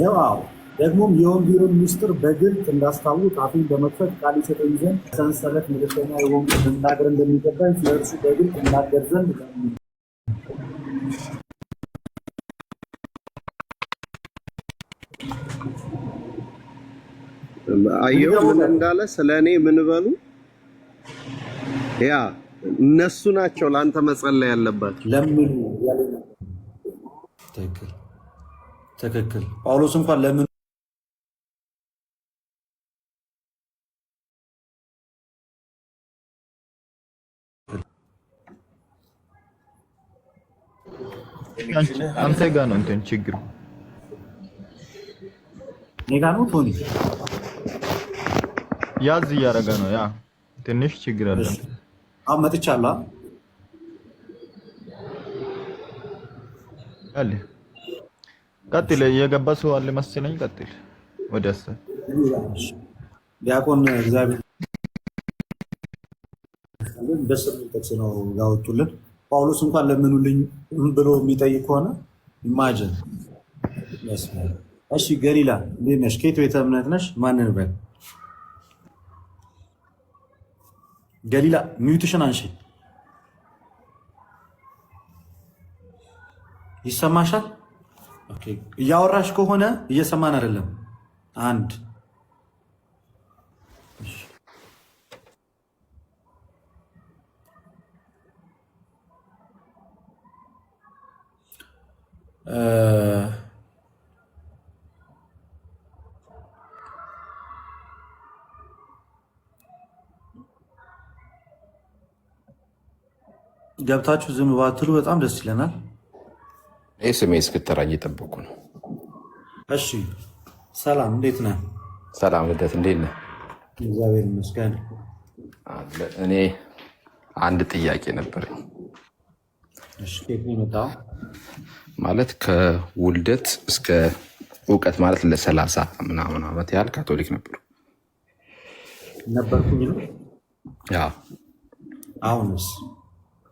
Speaker 2: ያው ደግሞም የወንጌልን ምስጢር በግልጥ እንዳስታውቅ አፌን በመክፈት ቃል ይሰጠኝ ዘንድ ሰንሰለት ምልክተኛ የወንጌል መናገር እንደሚገባኝ ስለእርሱ በግልጥ እናገር ዘንድ
Speaker 7: አየሁ ምን እንዳለ ስለኔ ምን በሉ። ያ እነሱ ናቸው ለአንተ መጸለይ ያለባቸው።
Speaker 2: ለምን ያለ ትክክል ጳውሎስ እንኳን ለምን
Speaker 6: አንተ ጋር ነው እንትን ችግሩ
Speaker 2: እኔ ጋር ነው። ቶኒ
Speaker 6: ያዝ እያደረገ ነው። ያ ትንሽ ችግር አለ።
Speaker 2: አሁን መጥቻለሁ
Speaker 6: አለ ቀጥል። የገባ ሰው አለ መሰለኝ። ቀጥል ወደ አሰብ
Speaker 2: ዲያቆን እግዚአብሔር ደስ የሚል ጥቅስ ነው ያወጡልን። ጳውሎስ እንኳን ለምኑልኝ ብሎ የሚጠይቅ ከሆነ ኢማጅን። እሺ ገሊላ እንዴት ነሽ? ከየት ቤተ እምነት ነሽ? ማንን በል ገሊላ ሚዩትሽን አንሺ። ይሰማሻል? ኦኬ። እያወራሽ ከሆነ እየሰማን አይደለም። አንድ ገብታችሁ ዝም ባትሉ በጣም ደስ ይለናል።
Speaker 8: ይህ ስሜ እስክትጠራኝ እየጠበኩ ነው።
Speaker 2: እሺ ሰላም፣ እንዴት ነህ?
Speaker 8: ሰላም ልደት፣ እንዴት ነህ?
Speaker 2: እግዚአብሔር ይመስገን።
Speaker 8: እኔ አንድ ጥያቄ ነበረኝ።
Speaker 2: ከየት ነው የመጣው?
Speaker 8: ማለት ከውልደት እስከ እውቀት ማለት ለ30 ምናምን ዓመት ያህል ካቶሊክ
Speaker 2: ነበርኩኝ ነው።
Speaker 8: አሁንስ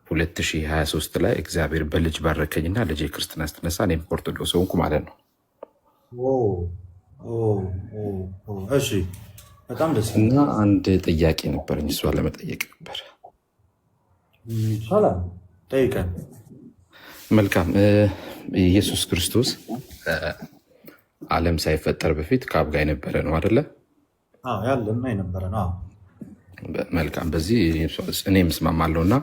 Speaker 8: 2023 ላይ እግዚአብሔር በልጅ ባረከኝና ልጄ ክርስትና ስትነሳ እኔም ኦርቶዶክስ ሆንኩ ማለት ነው።
Speaker 2: እሺ በጣም ደስ
Speaker 8: እና አንድ ጥያቄ ነበረኝ፣ እሷ ለመጠየቅ ነበር።
Speaker 2: ሰላም ጠይቀን።
Speaker 8: መልካም። ኢየሱስ ክርስቶስ ዓለም ሳይፈጠር በፊት ከአብ ጋር የነበረ ነው አይደለ?
Speaker 2: ያለና የነበረ ነው።
Speaker 8: መልካም። በዚህ እኔ ምስማማለሁ። እና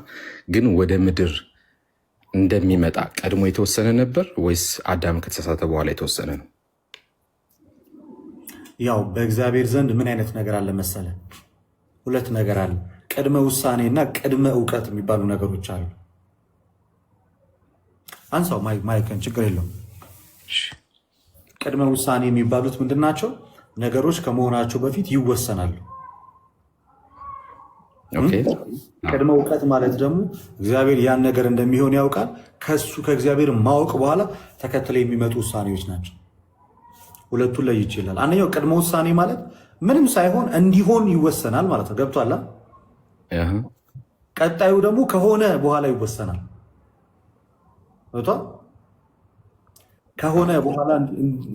Speaker 8: ግን ወደ ምድር እንደሚመጣ ቀድሞ የተወሰነ ነበር ወይስ አዳም ከተሳሳተ በኋላ የተወሰነ ነው?
Speaker 2: ያው በእግዚአብሔር ዘንድ ምን አይነት ነገር አለ መሰለ? ሁለት ነገር አለ። ቅድመ ውሳኔ እና ቅድመ እውቀት የሚባሉ ነገሮች አሉ። አንሳው ማይከን ችግር የለውም። ቅድመ ውሳኔ የሚባሉት ምንድን ናቸው? ነገሮች ከመሆናቸው በፊት ይወሰናሉ። ቅድመ እውቀት ማለት ደግሞ እግዚአብሔር ያን ነገር እንደሚሆን ያውቃል። ከእግዚአብሔር ማወቅ በኋላ ተከትለው የሚመጡ ውሳኔዎች ናቸው። ሁለቱን ላይ ይችላል። አንደኛው ቅድመ ውሳኔ ማለት ምንም ሳይሆን እንዲሆን ይወሰናል ማለት ነው። ገብቷል? ቀጣዩ ደግሞ ከሆነ በኋላ ይወሰናል። ከሆነ በኋላ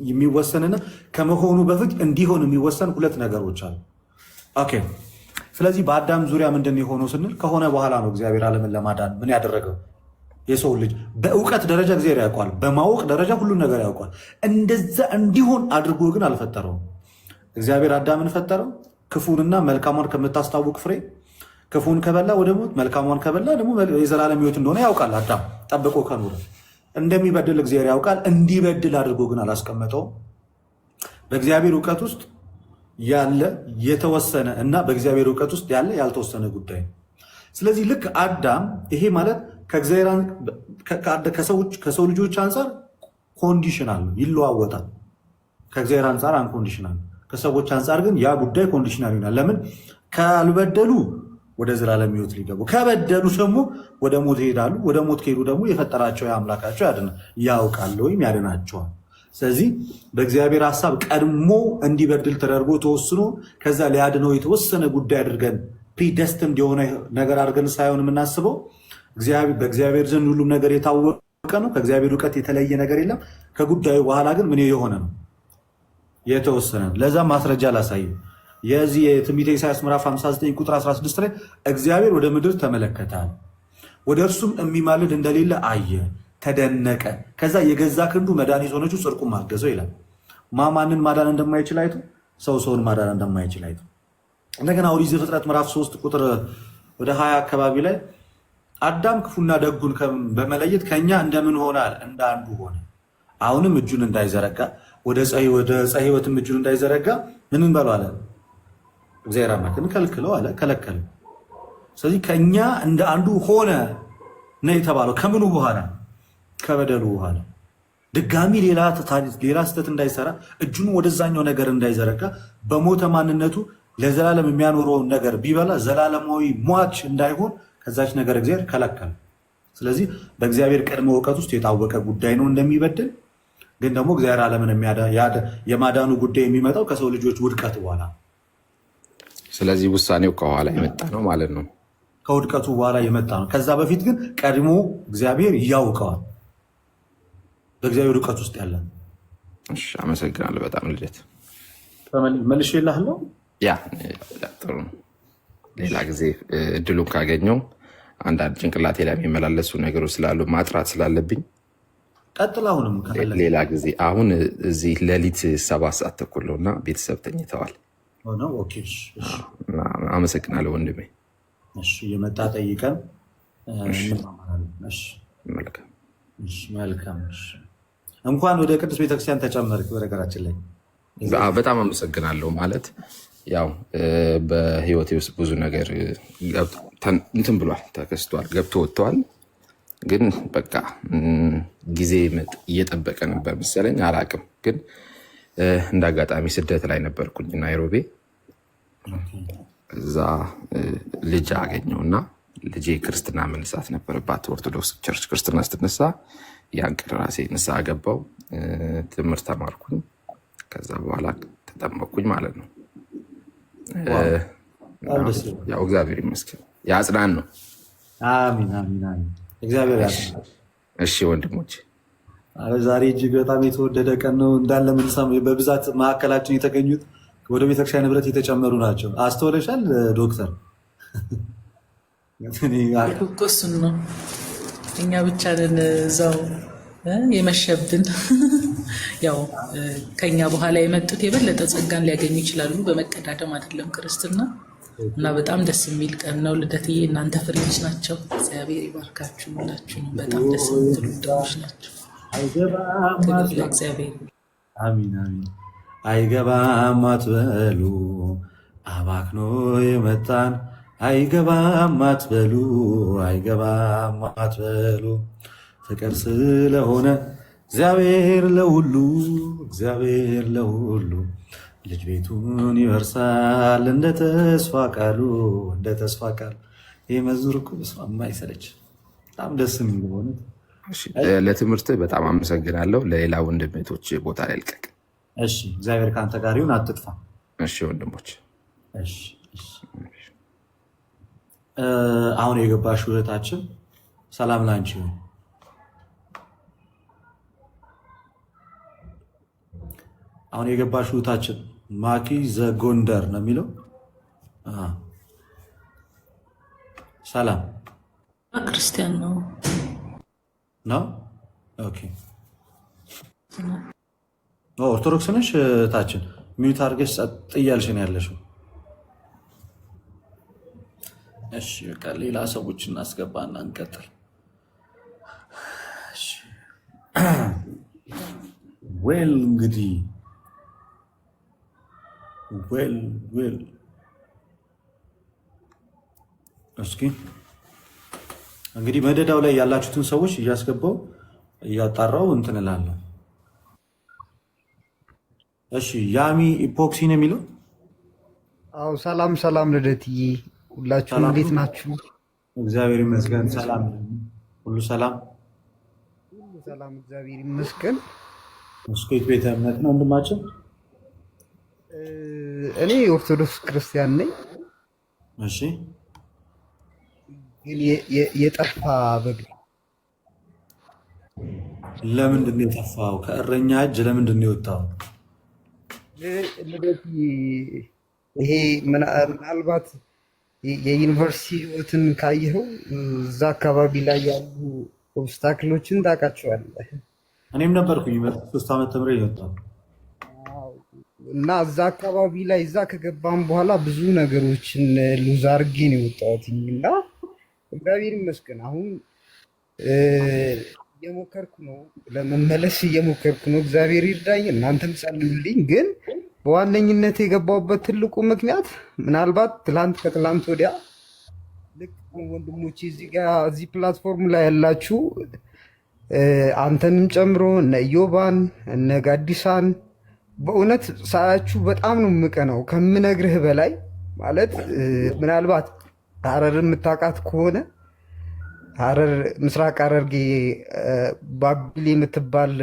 Speaker 2: የሚወሰንና ከመሆኑ በፊት እንዲሆን የሚወሰን ሁለት ነገሮች አሉ። ኦኬ። ስለዚህ በአዳም ዙሪያ ምንድን የሆነው ስንል ከሆነ በኋላ ነው እግዚአብሔር ዓለምን ለማዳን ምን ያደረገው? የሰው ልጅ በእውቀት ደረጃ እግዚአብሔር ያውቋል፣ በማወቅ ደረጃ ሁሉን ነገር ያውቋል። እንደዛ እንዲሆን አድርጎ ግን አልፈጠረውም። እግዚአብሔር አዳምን ፈጠረው ክፉንና መልካሟን ከምታስታውቅ ፍሬ፣ ክፉን ከበላ ወደ ሞት፣ መልካሟን ከበላ ደግሞ የዘላለም ሕይወት እንደሆነ ያውቃል። አዳም ጠብቆ ከኖረ እንደሚበድል እግዚአብሔር ያውቃል። እንዲበድል አድርጎ ግን አላስቀመጠውም። በእግዚአብሔር እውቀት ውስጥ ያለ የተወሰነ እና በእግዚአብሔር እውቀት ውስጥ ያለ ያልተወሰነ ጉዳይ ነው። ስለዚህ ልክ አዳም ይሄ ማለት ከሰው ልጆች አንጻር ኮንዲሽናል ነው፣ ይለዋወጣል። ከእግዚአብሔር አንጻር አንኮንዲሽናል፣ ከሰዎች አንጻር ግን ያ ጉዳይ ኮንዲሽናል ይሆናል። ለምን? ካልበደሉ ወደ ዘላለም ሕይወት ሊገቡ፣ ከበደሉ ደግሞ ወደ ሞት ይሄዳሉ። ወደ ሞት ከሄዱ ደግሞ የፈጠራቸው የአምላካቸው ያውቃል ወይም ያድናቸዋል። ስለዚህ በእግዚአብሔር ሀሳብ ቀድሞ እንዲበድል ተደርጎ ተወስኖ ከዛ ሊያድነው የተወሰነ ጉዳይ አድርገን ፕሪደስትንድ የሆነ ነገር አድርገን ሳይሆን የምናስበው በእግዚአብሔር ዘንድ ሁሉም ነገር የታወቀ ነው። ከእግዚአብሔር እውቀት የተለየ ነገር የለም። ከጉዳዩ በኋላ ግን ምን የሆነ ነው? የተወሰነ ነው። ለዛም ማስረጃ ላሳየው። የዚህ የትንቢተ ኢሳያስ ምዕራፍ 59 ቁጥር 16 ላይ እግዚአብሔር ወደ ምድር ተመለከተ፣ ወደ እርሱም የሚማልድ እንደሌለ አየ፣ ተደነቀ። ከዛ የገዛ ክንዱ መድኃኒት ሆነችው፣ ጽድቁን ማገዘው ይላል። ማንን ማዳን እንደማይችል አይቶ፣ ሰውን ማዳን እንደማይችል አይቶ። እንደገና ኦሪት ዘፍጥረት ምዕራፍ 3 ቁጥር ወደ 20 አካባቢ ላይ አዳም ክፉና ደጉን በመለየት ከኛ እንደምን ሆናል? እንደ አንዱ ሆነ። አሁንም እጁን እንዳይዘረጋ ወደ ዕፀ ሕይወትም እጁን እንዳይዘረጋ ምን እንበለው አለ እግዚአብሔር አምላክን ከልክለው አለ፣ ከለከለ። ስለዚህ ከኛ እንደ አንዱ ሆነ ነው የተባለው። ከምኑ በኋላ? ከበደሉ በኋላ። ድጋሚ ሌላ ስህተት እንዳይሰራ እጁን ወደዛኛው ነገር እንዳይዘረጋ በሞተ ማንነቱ ለዘላለም የሚያኖረውን ነገር ቢበላ ዘላለማዊ ሟች እንዳይሆን ከዛች ነገር እግዚአብሔር ከለከለ። ስለዚህ በእግዚአብሔር ቅድመ እውቀት ውስጥ የታወቀ ጉዳይ ነው እንደሚበድል። ግን ደግሞ እግዚአብሔር ዓለምን የማዳኑ ጉዳይ የሚመጣው ከሰው ልጆች ውድቀት በኋላ።
Speaker 8: ስለዚህ ውሳኔው ከኋላ የመጣ ነው ማለት ነው።
Speaker 2: ከውድቀቱ በኋላ የመጣ ነው። ከዛ በፊት ግን ቀድሞ እግዚአብሔር ያውቀዋል። በእግዚአብሔር እውቀት ውስጥ ያለ።
Speaker 8: አመሰግናለሁ በጣም ልደት።
Speaker 2: መልሼ እልሃለሁ።
Speaker 8: ያ ጥሩ ነው። ሌላ ጊዜ እድሉን ካገኘው አንዳንድ ጭንቅላቴ ላይ የሚመላለሱ ነገሮች ስላሉ ማጥራት ስላለብኝ
Speaker 2: ቀጥል። አሁንም
Speaker 8: ሌላ ጊዜ። አሁን እዚህ ሌሊት 7 ሰዓት ተኩል ነው እና ቤተሰብ ተኝተዋል። አመሰግናለሁ ወንድሜ።
Speaker 2: የመጣ ጠይቀን መልካም። እንኳን ወደ ቅዱስ ቤተክርስቲያን ተጨመርክ። በነገራችን ላይ
Speaker 8: በጣም አመሰግናለሁ። ማለት ያው በህይወቴ ውስጥ ብዙ ነገር እንትን ብሏል፣ ተከስቷል፣ ገብቶ ወጥተዋል። ግን በቃ ጊዜ እየጠበቀ ነበር መሰለኝ፣ አላቅም። ግን እንደ አጋጣሚ ስደት ላይ ነበርኩኝ ናይሮቢ። እዛ ልጅ አገኘውና ልጄ ክርስትና መነሳት ነበረባት። ኦርቶዶክስ ቸርች ክርስትና ስትነሳ ያን ቀን ራሴ ንስሐ ገባው፣ ትምህርት ተማርኩኝ። ከዛ በኋላ ተጠመቅኩኝ ማለት ነው። ያው እግዚአብሔር ይመስገን ያጽናን ነው።
Speaker 2: አሚን። እግዚአብሔር ያጽናን።
Speaker 8: እሺ ወንድሞች፣
Speaker 2: ዛሬ እጅግ በጣም የተወደደ ቀን ነው። እንዳለ ምንሰማ በብዛት መካከላችን የተገኙት ወደ ቤተክርስቲያን ንብረት የተጨመሩ ናቸው። አስተውለሻል ዶክተር?
Speaker 3: እሱን ነው እኛ ብቻ ነን እዛው የመሸብን። ያው ከኛ በኋላ የመጡት የበለጠ ጸጋን ሊያገኙ ይችላሉ። በመቀዳደም አይደለም ክርስትና እና በጣም ደስ የሚል ቀን ነው። ልደትዬ እናንተ ፍሬዎች ናቸው። እግዚአብሔር ይባርካችሁ ሁላችሁም። በጣም ደስ የምትሉ ልጆች ናቸው። ለእግዚአብሔር
Speaker 2: አሚን። አይገባም አትበሉ፣ አባክኖ የመጣን አይገባም አትበሉ፣ አይገባም አትበሉ። ፍቅር ስለሆነ እግዚአብሔር ለሁሉ ልጅ ቤቱን ይወርሳል እንደ ተስፋ ቃሉ። ይህ መዝሙር እኮ የማይሰለች በጣም ደስ የሚል ሆነ።
Speaker 8: ለትምህርት በጣም አመሰግናለሁ። ለሌላ ወንድሜቶች ቦታ ላይ ልቀቅ።
Speaker 2: እሺ፣ እግዚአብሔር ከአንተ ጋር ይሁን፣ አትጥፋ።
Speaker 8: እሺ ወንድሞች።
Speaker 2: አሁን የገባሽ እህታችን ሰላም ላንቺ ይሁን። አሁን የገባሽ እህታችን ማኪ ዘጎንደር ነው የሚለው። ሰላም
Speaker 3: ክርስቲያን ነው።
Speaker 2: ኦኬ፣ ኦርቶዶክስ ነሽ እህታችን? ሚዩት አድርገሽ ጸጥ እያልሽ ነው ያለሽው። እሺ በቃ ሌላ ሰዎች እናስገባና እንቀጥል። ዌል እንግዲህ እስኪ እንግዲህ መደዳው ላይ ያላችሁትን ሰዎች እያስገባው እያጣራው እንትን እላለሁ። እሺ ያሚ ኢፖክሲ ነው የሚለው።
Speaker 9: አዎ ሰላም ልደትዬ፣ ሁላችሁም እንዴት ናችሁ?
Speaker 2: እግዚአብሔር ይመስገን ሰላም፣ ሁሉ ሰላም፣
Speaker 9: እግዚአብሔር ይመስገን።
Speaker 2: እስኪ ቤተ እምነት ነው ወንድማችን?
Speaker 9: እኔ ኦርቶዶክስ ክርስቲያን ነኝ።
Speaker 2: እሺ፣
Speaker 9: ግን የጠፋ በግ።
Speaker 2: ለምንድን ነው የጠፋው? ከእረኛ እጅ ለምንድን ነው የወጣው?
Speaker 9: ልደትዬ፣ ይሄ ምናልባት የዩኒቨርሲቲ ህይወትን ካየኸው እዛ አካባቢ ላይ ያሉ ኦብስታክሎችን ታውቃቸዋለህ።
Speaker 2: እኔም ነበርኩኝ 3 ዓመት ተምሬ የወጣው
Speaker 9: እና እዛ አካባቢ ላይ እዛ ከገባም በኋላ ብዙ ነገሮችን ሉዝ አድርጌ ነው የወጣሁት እና እግዚአብሔር ይመስገን አሁን እየሞከርኩ ነው ለመመለስ እየሞከርኩ ነው። እግዚአብሔር ይርዳኝ፣ እናንተም ጸልዩልኝ። ግን በዋነኝነት የገባሁበት ትልቁ ምክንያት ምናልባት ከትላንት ወዲያ ልክ ወንድሞቼ እዚህ ፕላትፎርም ላይ ያላችሁ አንተንም ጨምሮ እነ ኢዮባን እነ ጋዲሳን በእውነት ሳያችሁ በጣም ነው የምቀናው ከምነግርህ በላይ። ማለት ምናልባት ሐረር የምታውቃት ከሆነ ሐረር ምስራቅ ሐረርጌ ባቢሌ የምትባል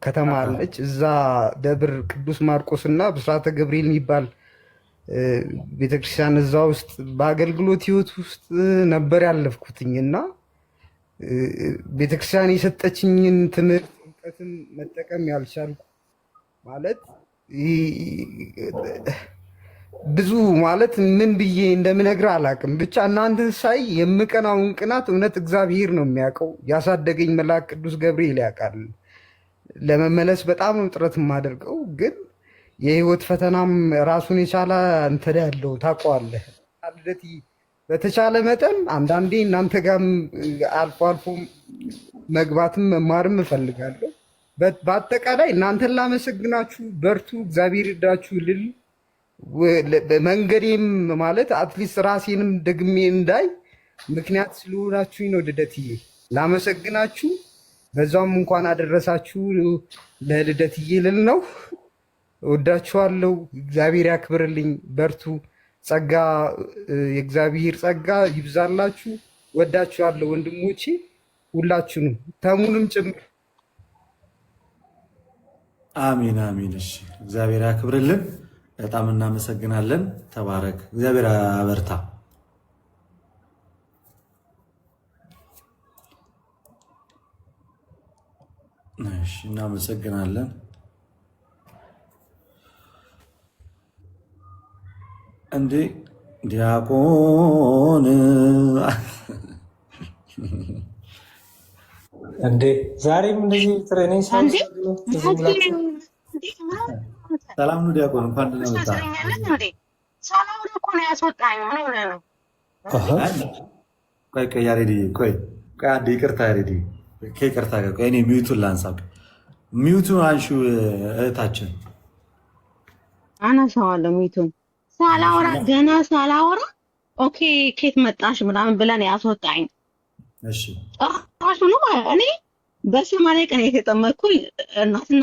Speaker 9: ከተማ አለች። እዛ ደብር ቅዱስ ማርቆስ እና ብስራተ ገብርኤል የሚባል ቤተክርስቲያን እዛ ውስጥ በአገልግሎት ህይወት ውስጥ ነበር ያለፍኩትኝ እና ቤተክርስቲያን የሰጠችኝን ትምህርት እውቀትን መጠቀም ያልቻልኩ ማለት ብዙ ማለት ምን ብዬ እንደምነግርህ አላውቅም። ብቻ እናንተን ሳይ የምቀናውን ቅናት እውነት እግዚአብሔር ነው የሚያውቀው። ያሳደገኝ መልአክ ቅዱስ ገብርኤል ያውቃል። ለመመለስ በጣም ነው ጥረት የማደርገው፣ ግን የህይወት ፈተናም ራሱን የቻለ እንትን ያለው ታውቀዋለህ። በተቻለ መጠን አንዳንዴ እናንተ ጋርም አልፎ አልፎ መግባትም መማርም እፈልጋለሁ። በአጠቃላይ እናንተን ላመሰግናችሁ፣ በርቱ፣ እግዚአብሔር ይርዳችሁ ልል መንገዴም ማለት አትሊስት ራሴንም ደግሜ እንዳይ ምክንያት ስለሆናችሁኝ ነው ልደትዬ። ላመሰግናችሁ፣ በዛም እንኳን አደረሳችሁ ለልደትዬ ልል ነው። እወዳችኋለሁ። እግዚአብሔር ያክብርልኝ። በርቱ። ጸጋ የእግዚአብሔር ጸጋ ይብዛላችሁ። ወዳችኋለሁ ወንድሞቼ ሁላችሁንም፣ ተሙንም ጭምር።
Speaker 2: አሚን አሚን። እሺ እግዚአብሔር ያክብርልን። በጣም እናመሰግናለን። ተባረክ። እግዚአብሔር አበርታ። እሺ እናመሰግናለን። እንዴ ዲያቆን
Speaker 10: እንዴ ዛሬም እንደዚህ ትሬኒንግ
Speaker 2: ሰላም ነው ዲያቆን፣ እንኳን ደህና መጣ።
Speaker 11: ሰላም ነው እኮ ነው ያስወጣኝ። ምን ሆነ ነው?
Speaker 2: ቆይ ያሬዲ፣ ቆይ አንዴ ይቅርታ ያሬዲ፣ ከይቅርታ ጋር ቆይ እኔ ሚዩቱን ላንሳ። ሚዩቱን አንሺው እህታችን።
Speaker 11: አነሳዋለሁ ሚዩቱን ሳላወራ ገና ሳላወራ ኦኬ ኬት መጣሽ ምናምን ብለን ያስወጣኝ።
Speaker 2: እሺ
Speaker 11: አሁን ነው እኔ በሰማንያ ቀን የተጠመቅኩኝ እናትና